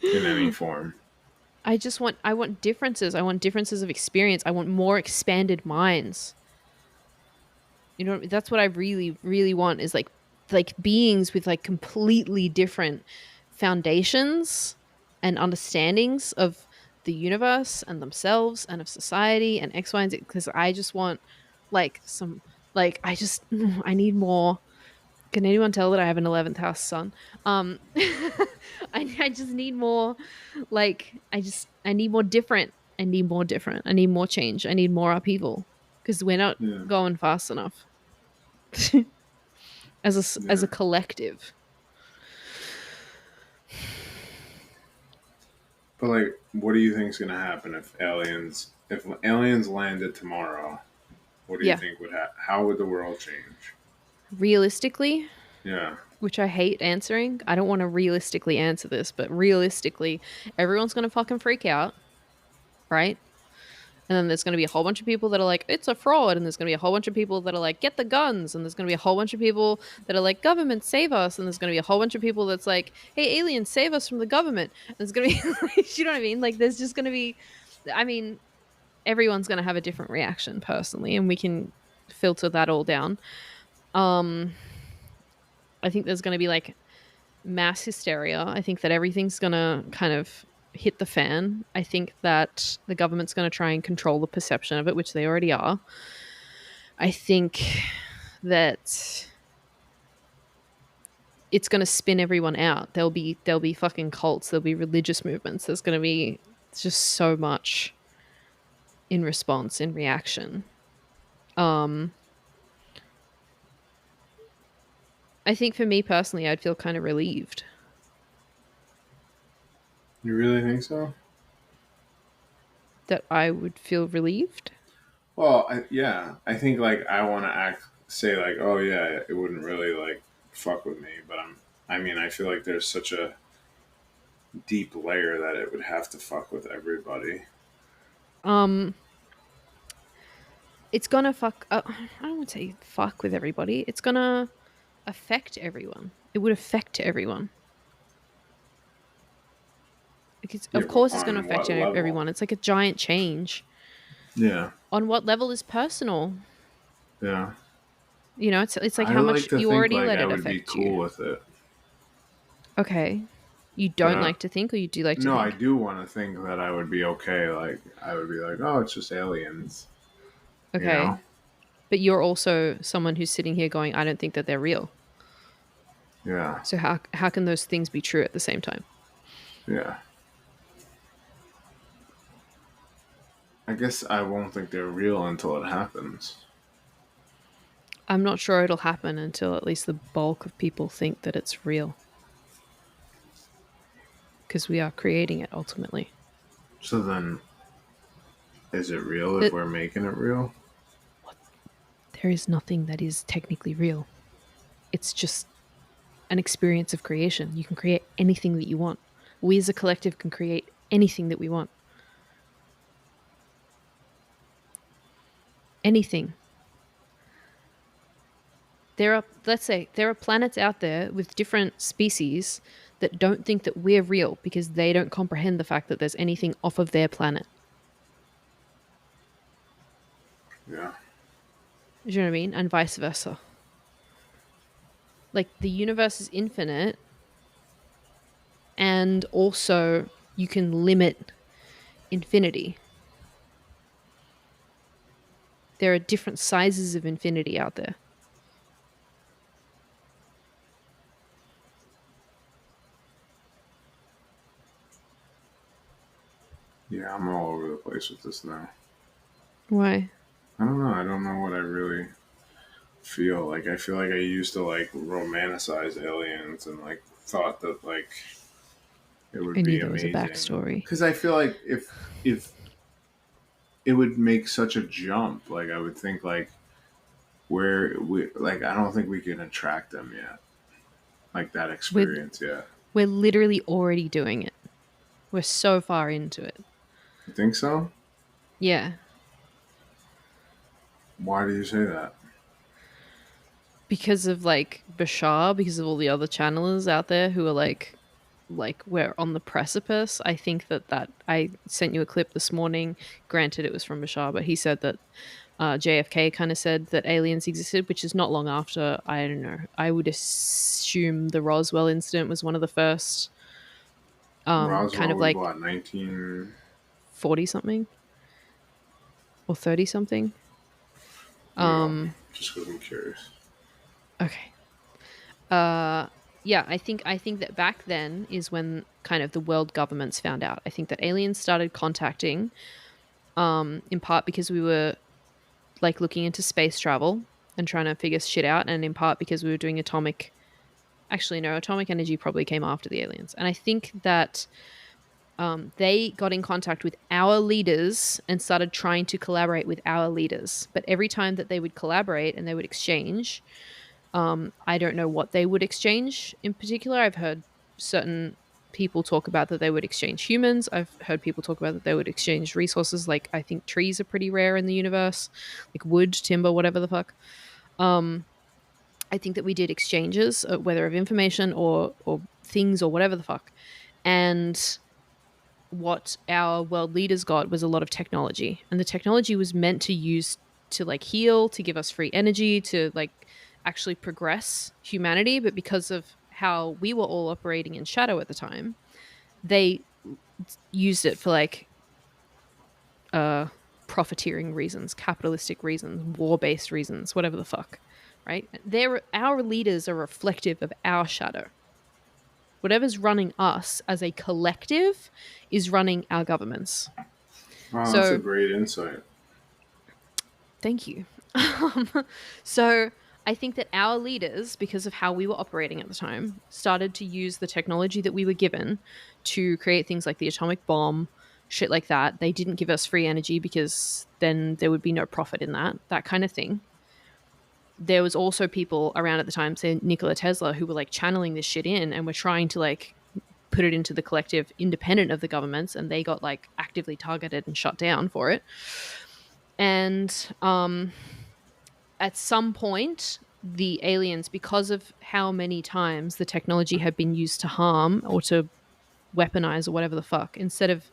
Speaker 1: in any form.
Speaker 2: I want differences. I want differences of experience. I want more expanded minds. You know, that's what I really, really want, is like beings with like completely different foundations and understandings of the universe and themselves and of society and X, Y, and Z. Because I just want like some like I just I need more. Can anyone tell that I have an 11th house sun? I just need more. Like I need more different. I need more different. I need more change. I need more upheaval because we're not
Speaker 1: Yeah,
Speaker 2: going fast enough as
Speaker 1: yeah.
Speaker 2: a collective.
Speaker 1: But like, what do you think is going to happen if aliens landed tomorrow? What do you
Speaker 2: Yeah,
Speaker 1: think would happen? How would the world change?
Speaker 2: realistically,
Speaker 1: Yeah,
Speaker 2: which I hate answering. I don't want to realistically answer this, but realistically, everyone's gonna fucking freak out, right? And then there's going to be a whole bunch of people that are like, it's a fraud. And there's going to be a whole bunch of people that are like, get the guns. And there's going to be a whole bunch of people that are like, government, save us. And there's going to be a whole bunch of people that's like, hey, aliens, save us from the government. And there's going to be, like, you know what I mean? Like, there's just going to be, I mean, everyone's going to have a different reaction personally. And we can filter that all down. Um, I think there's going to be like mass hysteria. I think that everything's going to kind of hit the fan. I think that the government's going to try and control the perception of it, which they already are. I think that it's going to spin everyone out. There'll be fucking cults, there'll be religious movements. There's going to be just so much in response, in reaction. Um I think for me personally, I'd feel kind of relieved.
Speaker 1: you really think so?
Speaker 2: That I would feel relieved.
Speaker 1: Well, yeah, I think like I want to say like, oh yeah, it wouldn't really like fuck with me, but I mean, I feel like there's such a deep layer that it would have to fuck with everybody.
Speaker 2: Um it's gonna fuck I don't want to say fuck with everybody. It's gonna affect everyone. It would affect everyone. Like
Speaker 1: Yeah,
Speaker 2: of
Speaker 1: but
Speaker 2: course it's going to
Speaker 1: on
Speaker 2: affect
Speaker 1: what level?
Speaker 2: everyone. It's like a giant change.
Speaker 1: Yeah,
Speaker 2: On what level is personal?
Speaker 1: yeah.
Speaker 2: You know, it's like
Speaker 1: I
Speaker 2: how
Speaker 1: like
Speaker 2: much
Speaker 1: to
Speaker 2: you
Speaker 1: think
Speaker 2: already
Speaker 1: like
Speaker 2: let
Speaker 1: I
Speaker 2: it
Speaker 1: would be
Speaker 2: affect you.
Speaker 1: cool with it,
Speaker 2: Okay. You
Speaker 1: but
Speaker 2: don't like to think, or you do like to
Speaker 1: no, I
Speaker 2: think?
Speaker 1: do want to think that I would be okay. Like I would be like, oh, it's just aliens, you
Speaker 2: Okay.
Speaker 1: know?
Speaker 2: But you're also someone who's sitting here going, I don't think that they're real.
Speaker 1: Yeah,
Speaker 2: So how can those things be true at the same time?
Speaker 1: yeah. I guess I won't think they're real until it happens.
Speaker 2: I'm not sure it'll happen until at least the bulk of people think that it's real. Because we are creating it ultimately.
Speaker 1: So then, is it real if
Speaker 2: But
Speaker 1: we're making it real?
Speaker 2: there is nothing that is technically real. It's just an experience of creation. You can create anything that you want. We as a collective can create anything that we want. Anything. There are, let's say, there are planets out there with different species that don't think that we're real because they don't comprehend the fact that there's anything off of their planet.
Speaker 1: Yeah.
Speaker 2: Do you know what I mean? And vice versa. Like the universe is infinite, and also you can limit infinity. There are different sizes of infinity out there.
Speaker 1: Yeah, I'm all over the place with this now.
Speaker 2: Why?
Speaker 1: I don't know. I don't know what I really feel like. I feel like I used to like romanticize aliens and like thought that like it
Speaker 2: I
Speaker 1: would
Speaker 2: knew
Speaker 1: be
Speaker 2: there was a
Speaker 1: amazing.
Speaker 2: backstory.
Speaker 1: Because I feel like if it would make such a jump, like I would think like where we like I don't think we can attract them yet. Like that
Speaker 2: We're
Speaker 1: experience yet.
Speaker 2: we're literally already doing it. We're so far into it.
Speaker 1: You think so?
Speaker 2: Yeah.
Speaker 1: Why do you say that?
Speaker 2: Because of like Bashar, because of all the other channelers out there who are like we're on the precipice. I think that I sent you a clip this morning. Granted, it was from Bashar, but he said that JFK kind of said that aliens existed, which is not long after. I don't know. I would assume the Roswell incident was one of the first, kind
Speaker 1: Roswell
Speaker 2: of
Speaker 1: was
Speaker 2: like
Speaker 1: what, 19?
Speaker 2: 40 something or 30 something.
Speaker 1: No, just because I'm curious.
Speaker 2: Okay. Yeah, I think that back then is when kind of the world governments found out. I think that aliens started contacting, in part because we were like looking into space travel and trying to figure shit out, and in part because we were doing atomic. Actually, no, atomic energy probably came after the aliens, and I think that they got in contact with our leaders and started trying to collaborate with our leaders. But every time that they would collaborate and they would exchange, I don't know what they would exchange in particular. I've heard certain people talk about that they would exchange humans. I've heard people talk about that they would exchange resources. Like I think trees are pretty rare in the universe, like wood, timber, whatever the fuck. Um, I think that we did exchanges, whether of information or things or whatever the fuck. And what our world leaders got was a lot of technology, and the technology was meant to use to like heal, to give us free energy, to like actually progress humanity. But because of how we were all operating in shadow at the time, they used it for like uh profiteering reasons, capitalistic reasons, war-based reasons, whatever the fuck, right? They're our leaders are reflective of our shadow. Whatever's running us as a collective is running our governments.
Speaker 1: Wow, that's a
Speaker 2: So
Speaker 1: great insight.
Speaker 2: thank you. So I think that our leaders, because of how we were operating at the time, started to use the technology that we were given to create things like the atomic bomb, shit like that. They didn't give us free energy because then there would be no profit in that kind of thing. There was also people around at the time, say Nikola Tesla, who were like channeling this shit in and were trying to like put it into the collective independent of the governments, and they got like actively targeted and shut down for it. And at some point, the aliens, because of how many times the technology had been used to harm or to weaponize or whatever the fuck, instead of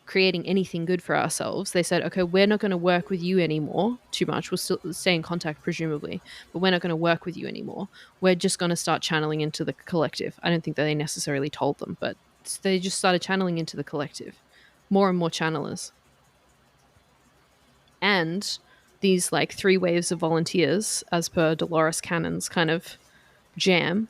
Speaker 2: creating anything good for ourselves, they said, okay, we're not going to work with you anymore too much. We'll still stay in contact, presumably, but we're not going to work with you anymore. We're just going to start channeling into the collective. I don't think that they necessarily told them, but they just started channeling into the collective. More and more channelers. And these like three waves of volunteers, as per Dolores Cannon's kind of jam,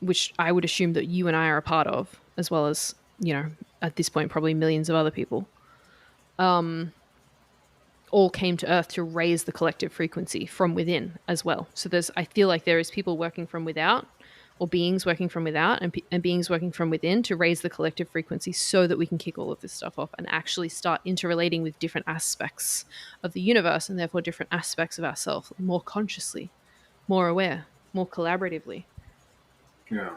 Speaker 2: which I would assume that you and I are a part of, as well as, you know, at this point probably millions of other people, all came to Earth to raise the collective frequency from within as well. So I feel like there is people working from without, or beings working from without, and beings working from within to raise the collective frequency so that we can kick all of this stuff off and actually start interrelating with different aspects of the universe and therefore different aspects of ourselves more consciously, more aware, more collaboratively.
Speaker 1: Yeah.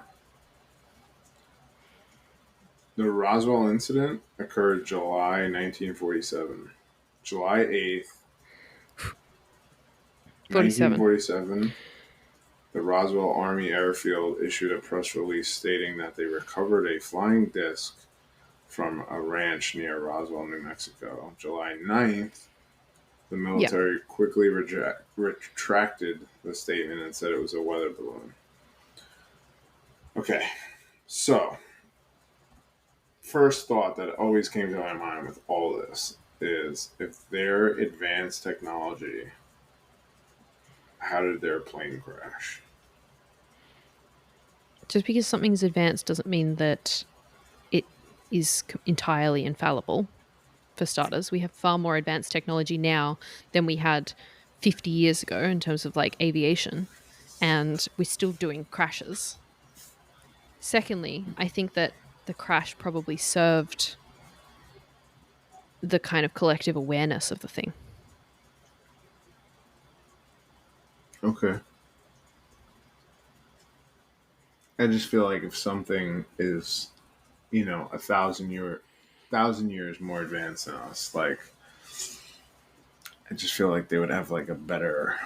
Speaker 1: The Roswell incident occurred July 1947. July 8th,
Speaker 2: 47.
Speaker 1: 1947, the Roswell Army Airfield issued a press release stating that they recovered a flying disc from a ranch near Roswell, New Mexico. July 9th, the
Speaker 2: Yeah.
Speaker 1: military quickly retracted the statement and said it was a weather balloon. Okay, so first thought that always came to my mind with all this is, if they're advanced technology, how did their plane crash?
Speaker 2: Just because something's advanced doesn't mean that it is entirely infallible. For starters, we have far more advanced technology now than we had 50 years ago in terms of like aviation, and we're still doing crashes. Secondly, I think that the crash probably served the kind of collective awareness of the thing.
Speaker 1: Okay. I just feel like if something is, 1,000 years more advanced than us, like, I just feel like they would have like a better.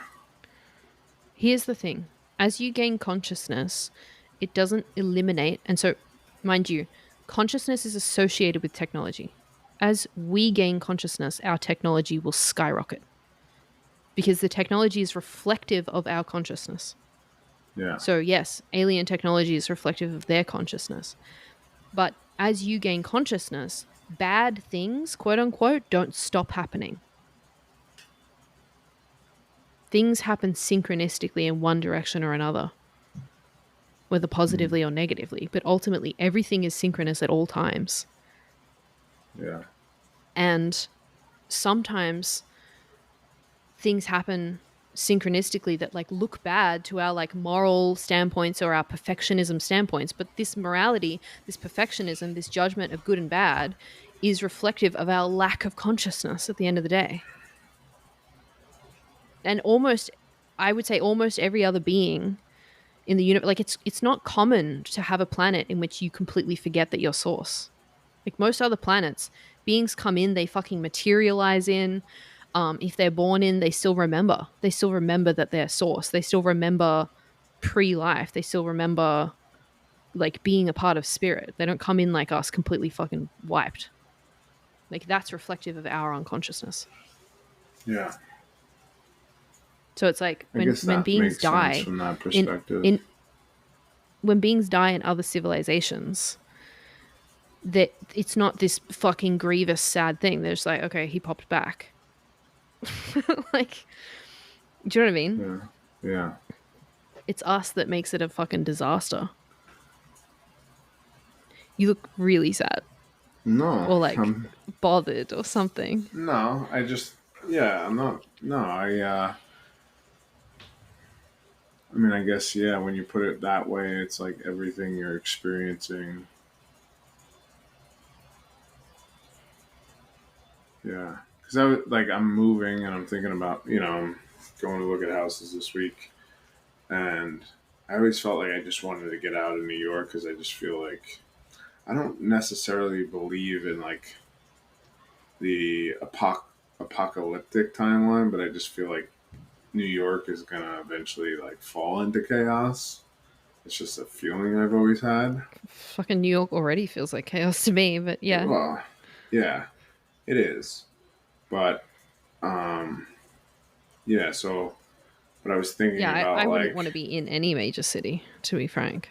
Speaker 2: Here's the thing: as you gain consciousness, it doesn't eliminate, and so, mind you, consciousness is associated with technology. As we gain consciousness, our technology will skyrocket because the technology is reflective of our consciousness.
Speaker 1: Yeah.
Speaker 2: So, yes, alien technology is reflective of their consciousness. But as you gain consciousness, bad things, quote unquote, don't stop happening. Things happen synchronistically in one direction or another, whether positively or negatively. But ultimately, everything is synchronous at all times.
Speaker 1: Yeah.
Speaker 2: And sometimes things happen synchronistically that like look bad to our like moral standpoints or our perfectionism standpoints, but this morality, this perfectionism, this judgment of good and bad is reflective of our lack of consciousness at the end of the day. And almost, I would say almost every other being in the universe, like it's not common to have a planet in which you completely forget that you're source. Like most other planets, beings come in, they fucking materialize in. If they're born in, they still remember. They still remember that they're source. They still remember pre-life. They still remember like being a part of spirit. They don't come in like us completely fucking wiped. Like that's reflective of our unconsciousness.
Speaker 1: Yeah.
Speaker 2: So it's like
Speaker 1: I
Speaker 2: when
Speaker 1: guess
Speaker 2: when
Speaker 1: that
Speaker 2: beings
Speaker 1: makes sense
Speaker 2: die
Speaker 1: from that
Speaker 2: in
Speaker 1: perspective.
Speaker 2: in when beings die in other civilizations, that it's not this fucking grievous sad thing. They're just like, okay, he popped back. Like, do you know what I mean?
Speaker 1: Yeah. Yeah.
Speaker 2: It's us that makes it a fucking disaster. You look really sad
Speaker 1: No.
Speaker 2: or like bothered or something.
Speaker 1: No. I just. Yeah. I'm not. No. I mean, I guess, yeah, when you put it that way, it's like everything you're experiencing. Yeah. Because I'm moving and I'm thinking about, I'm going to look at houses this week. And I always felt like I just wanted to get out of New York because I just feel like I don't necessarily believe in like the apocalyptic timeline, but I just feel like New York is going to eventually like fall into chaos. It's just a feeling I've always had.
Speaker 2: Fucking New York already feels like chaos to me, but yeah.
Speaker 1: Well, yeah, it is. But um, yeah. So, but I was thinking
Speaker 2: Yeah, I
Speaker 1: about
Speaker 2: wouldn't
Speaker 1: like,
Speaker 2: want to be in any major city, to be frank.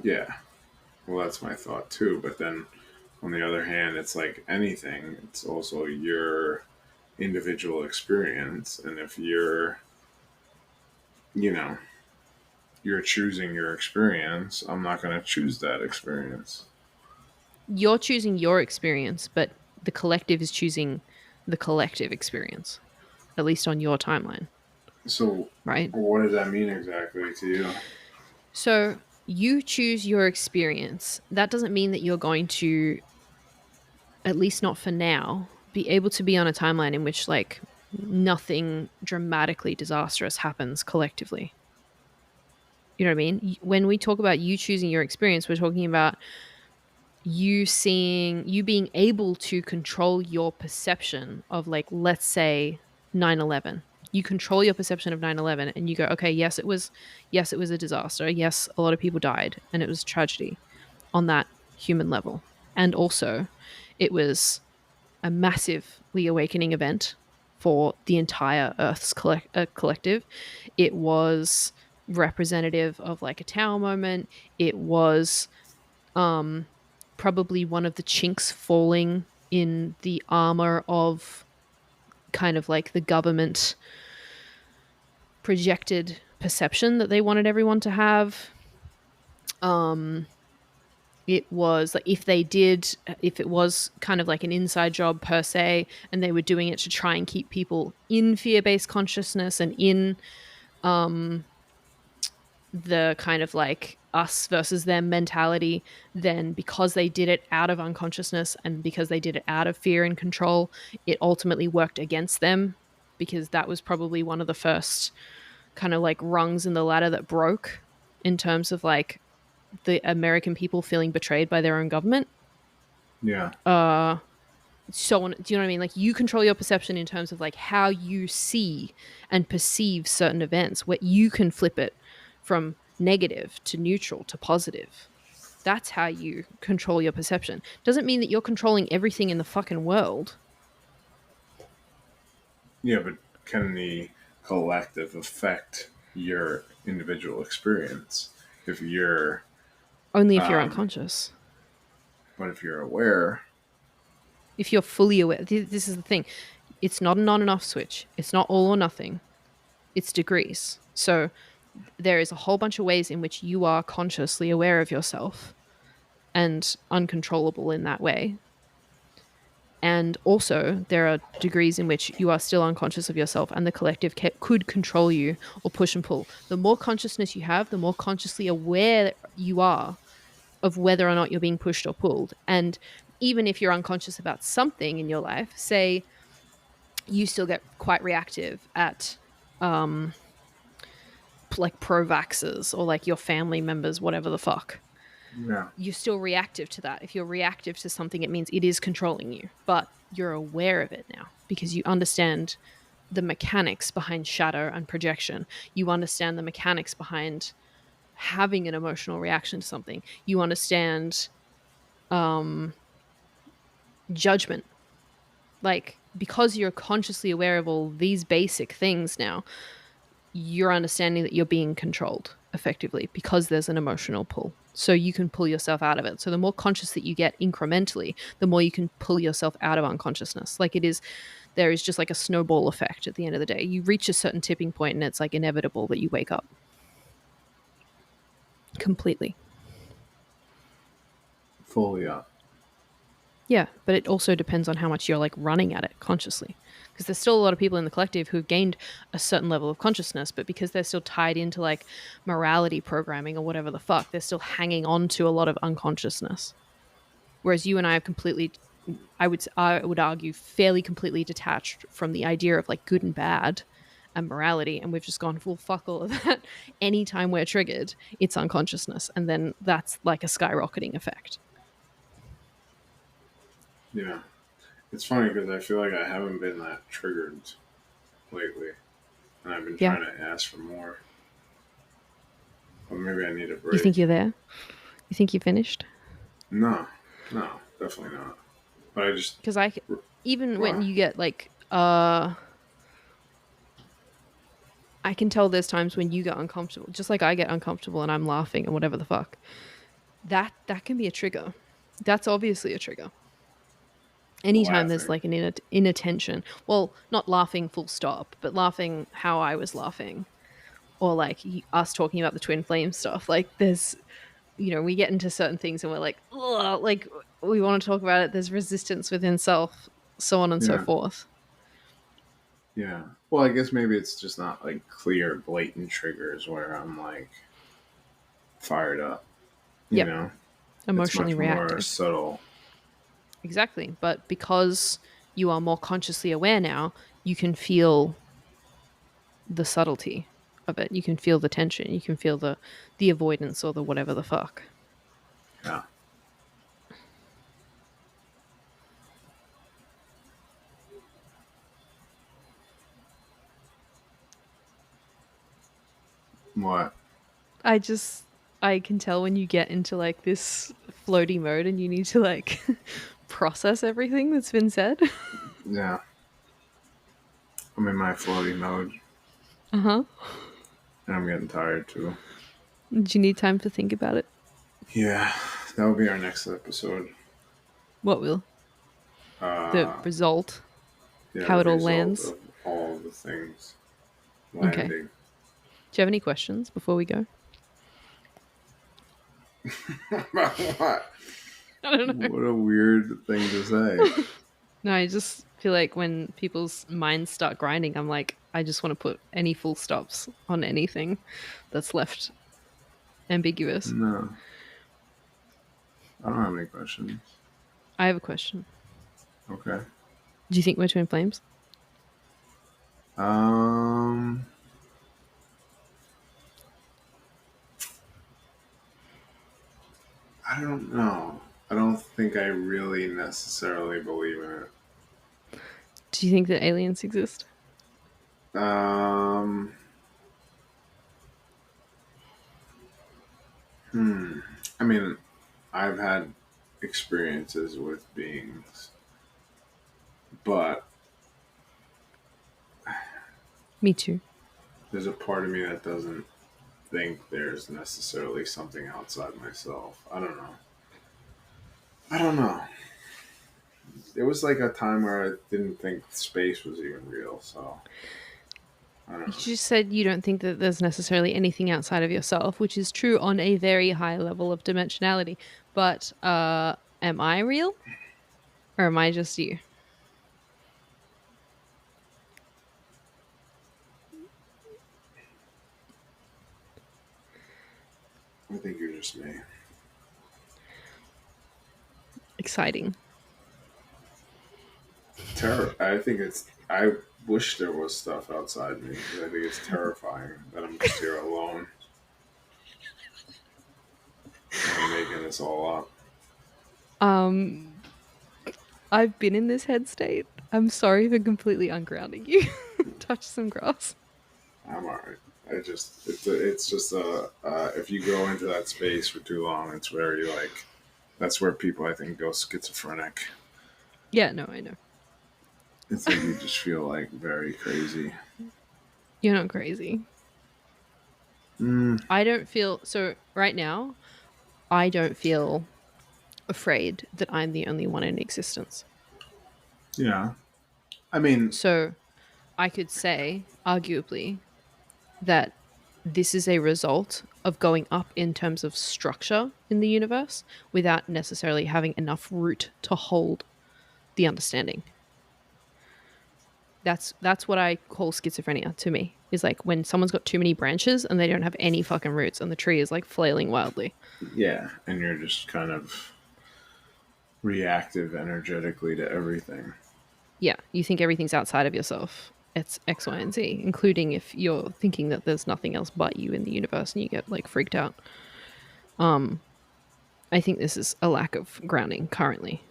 Speaker 1: yeah. Well, that's my thought too. But then on the other hand, it's like anything. It's also your individual experience, and if you know, you're choosing your experience, I'm not going to choose that experience.
Speaker 2: you're choosing your experience, but the collective is choosing the collective experience, at least on your timeline,
Speaker 1: So,
Speaker 2: right?
Speaker 1: what does that mean exactly to you?
Speaker 2: So you choose your experience. That doesn't mean that you're going to, at least not for now, be able to be on a timeline in which like nothing dramatically disastrous happens collectively. You know what I mean? When we talk about you choosing your experience, we're talking about you seeing, you being able to control your perception of, like, let's say 9/11. You control your perception of 9/11 and you go, okay, yes, it was a disaster. Yes, a lot of people died and it was tragedy on that human level. And also, it was a massively awakening event for the entire Earth's collective. It was representative of like a Tower moment. It was um, probably one of the chinks falling in the armor of kind of like the government projected perception that they wanted everyone to have. Um, it was like if it was kind of like an inside job per se, and they were doing it to try and keep people in fear-based consciousness and in um the kind of like us versus them mentality, then because they did it out of unconsciousness and because they did it out of fear and control, it ultimately worked against them, because that was probably one of the first kind of like rungs in the ladder that broke in terms of like the American people feeling betrayed by their own government.
Speaker 1: Yeah.
Speaker 2: Uh so on, do you know what I mean? Like, you control your perception in terms of like how you see and perceive certain events, where you can flip it from negative to neutral to positive. That's how you control your perception. Doesn't mean that you're controlling everything in the fucking world.
Speaker 1: Yeah, but can the collective affect your individual experience? If you're,
Speaker 2: Only if you're
Speaker 1: um,
Speaker 2: unconscious.
Speaker 1: but if you're aware,
Speaker 2: If you're fully aware, this is the thing. It's not an on and off switch. It's not all or nothing. It's degrees. So there is a whole bunch of ways in which you are consciously aware of yourself and uncontrollable in that way. And also, there are degrees in which you are still unconscious of yourself, and the collective could control you or push and pull. The more consciousness you have, the more consciously aware you are of whether or not you're being pushed or pulled. And even if you're unconscious about something in your life, say you still get quite reactive at um, like pro vaxxers or like your family members, whatever the fuck,
Speaker 1: yeah,
Speaker 2: you're still reactive to that. If you're reactive to something, it means it is controlling you, but you're aware of it now because you understand the mechanics behind shadow and projection. You understand the mechanics behind having an emotional reaction to something. You understand um, judgment. Like, because you're consciously aware of all these basic things now, you're understanding that you're being controlled effectively because there's an emotional pull. So you can pull yourself out of it. So the more conscious that you get incrementally, the more you can pull yourself out of unconsciousness. Like, it is, there is just like a snowball effect at the end of the day. You reach a certain tipping point and it's like inevitable that you wake up completely.
Speaker 1: fully up.
Speaker 2: Yeah, but it also depends on how much you're like running at it consciously. Because there's still a lot of people in the collective who've gained a certain level of consciousness, but because they're still tied into like morality programming or whatever the fuck, they're still hanging on to a lot of unconsciousness. Whereas you and I have completely, I would argue, fairly completely detached from the idea of like good and bad and morality, and we've just gone full fuck all of that. Anytime we're triggered, it's unconsciousness, and then that's like a skyrocketing effect.
Speaker 1: Yeah. It's funny because I feel like I haven't been that triggered lately, and I've been
Speaker 2: Yeah.
Speaker 1: trying to ask for more. But maybe I need a
Speaker 2: You
Speaker 1: break.
Speaker 2: think you're there? You think you finished?
Speaker 1: No, no, definitely not. But I just,
Speaker 2: Because even when
Speaker 1: well,
Speaker 2: you get like I can tell there's times when you get uncomfortable, just like I get uncomfortable and I'm laughing and whatever the fuck. That can be a trigger. That's obviously a trigger. Anytime there's
Speaker 1: laughing.
Speaker 2: like an inattention, well, not laughing full stop, but laughing how I was laughing, or like us talking about the twin flame stuff. Like, there's, we get into certain things and we're like, ugh, like we want to talk about it, there's resistance within self, so on and so
Speaker 1: Yeah.
Speaker 2: forth.
Speaker 1: Yeah. Well, I guess maybe it's just not like clear, blatant triggers where I'm like fired up. You
Speaker 2: Yep.
Speaker 1: know, it's
Speaker 2: Emotionally
Speaker 1: much more
Speaker 2: reactive.
Speaker 1: subtle.
Speaker 2: Exactly. But because you are more consciously aware now, you can feel the subtlety of it. You can feel the tension. You can feel the avoidance or the whatever the fuck.
Speaker 1: Yeah. What?
Speaker 2: I can tell when you get into like this floaty mode and you need to like process everything that's been said.
Speaker 1: Yeah. I'm in my floaty mode,
Speaker 2: Uh-huh.
Speaker 1: and I'm getting tired too.
Speaker 2: Do you need time to think about it?
Speaker 1: Yeah, that will be our next episode.
Speaker 2: What will? The
Speaker 1: Uh,
Speaker 2: result,
Speaker 1: yeah,
Speaker 2: how
Speaker 1: the
Speaker 2: it all
Speaker 1: result
Speaker 2: lands.
Speaker 1: of all of the things
Speaker 2: Okay.
Speaker 1: landing.
Speaker 2: Do you have any questions before we go?
Speaker 1: What?
Speaker 2: I don't know.
Speaker 1: What a weird thing to say.
Speaker 2: No, I just feel like when people's minds start grinding, I'm like, I just want to put any full stops on anything that's left ambiguous.
Speaker 1: No, I don't have any questions.
Speaker 2: I have a question.
Speaker 1: Okay.
Speaker 2: Do you think we're twin flames?
Speaker 1: Um, I don't know. I don't think I really necessarily believe in
Speaker 2: Do you think that aliens exist?
Speaker 1: it. I mean, I've had experiences with beings, but
Speaker 2: Me too.
Speaker 1: there's a part of me that doesn't think there's necessarily something outside myself. I don't know. I don't know. It was like a time where I didn't think space was even real, so I don't
Speaker 2: You
Speaker 1: know.
Speaker 2: just said you don't think that there's necessarily anything outside of yourself, which is true on a very high level of dimensionality. But am I real? Or am I just you?
Speaker 1: I think you're just me.
Speaker 2: Exciting.
Speaker 1: Terror. I think it's. I wish there was stuff outside me. I think it's terrifying that I'm just here alone and I'm making this all up.
Speaker 2: Um, I've been in this head state. I'm sorry for completely ungrounding you. Touch some grass.
Speaker 1: I'm alright. It's just if you go into that space for too long, it's very like that's where people I think go schizophrenic.
Speaker 2: Yeah, no, I know.
Speaker 1: It's like you just feel like very crazy.
Speaker 2: You're not crazy.
Speaker 1: Mm,
Speaker 2: I don't feel so right now. I don't feel afraid that I'm the only one in existence.
Speaker 1: yeah, I mean,
Speaker 2: So I could say, arguably, that this is a result of going up in terms of structure in the universe without necessarily having enough root to hold the understanding. That's what I call schizophrenia to me. Is like when someone's got too many branches and they don't have any fucking roots and the tree is like flailing wildly.
Speaker 1: yeah, and you're just kind of reactive energetically to everything.
Speaker 2: Yeah, you think everything's outside of yourself. It's X, Y, and Z, including if you're thinking that there's nothing else but you in the universe and you get like freaked out. I think this is a lack of grounding currently.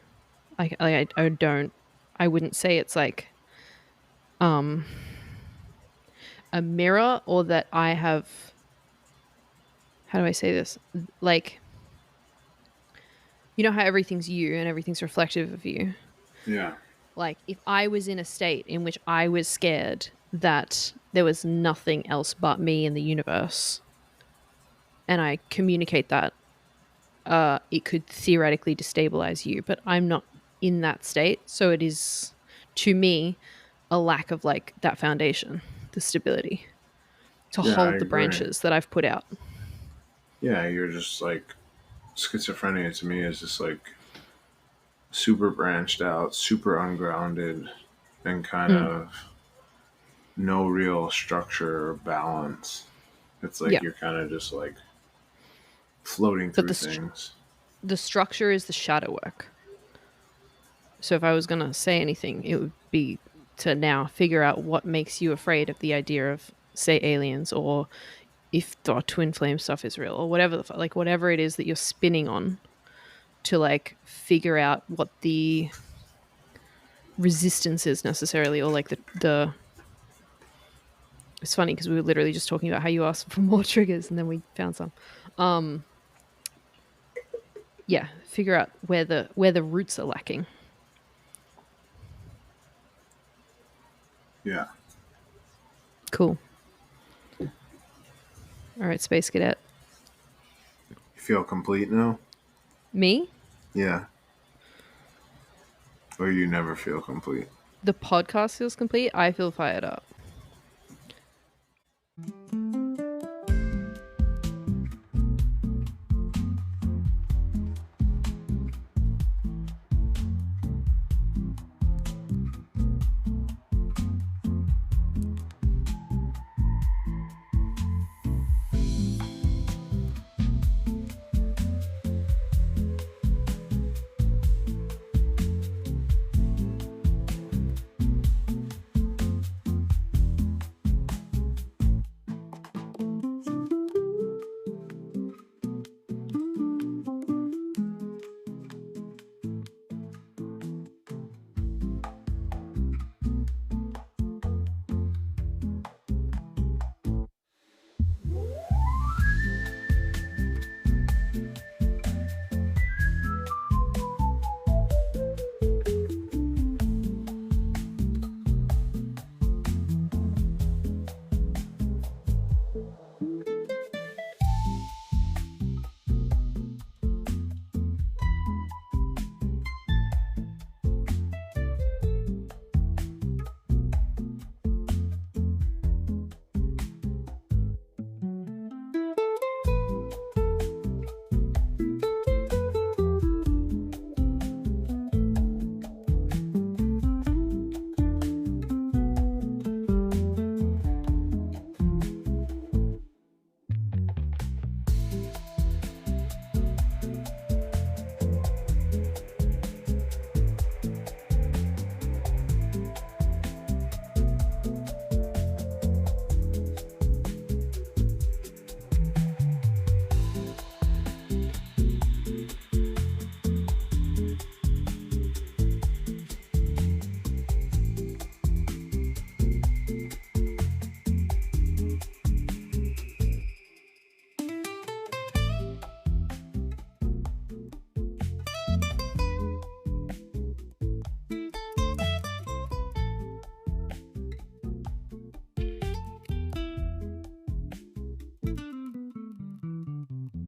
Speaker 2: I don't. I wouldn't say it's like a mirror or that I have. How do I say this? Like, you know how everything's you and everything's reflective of you.
Speaker 1: Yeah,
Speaker 2: Like, if I was in a state in which I was scared that there was nothing else but me in the universe, and I communicate that, it could theoretically destabilize you. But I'm not in that state, so it is to me a lack of like that foundation, the stability to
Speaker 1: yeah, I
Speaker 2: hold the
Speaker 1: agree.
Speaker 2: branches that I've put out.
Speaker 1: Yeah, you're just like schizophrenia to me is just like super branched out, super ungrounded, and kind
Speaker 2: Mm.
Speaker 1: of no real structure or balance. It's like
Speaker 2: Yeah.
Speaker 1: you're kind of just like floating
Speaker 2: But
Speaker 1: through things.
Speaker 2: the structure is the shadow work. So if I was going to say anything, it would be to now figure out what makes you afraid of the idea of, say, aliens, or if the twin flame stuff is real, or whatever like whatever it is that you're spinning on, to like figure out what the resistance is necessarily, or like the it's funny because we were literally just talking about how you asked for more triggers and then we found some. Um yeah, figure out where the roots are lacking.
Speaker 1: Yeah.
Speaker 2: Cool. All right, Space Cadet.
Speaker 1: You feel complete now?
Speaker 2: Me?
Speaker 1: Yeah. Or you never feel complete?
Speaker 2: The podcast feels complete. I feel fired up.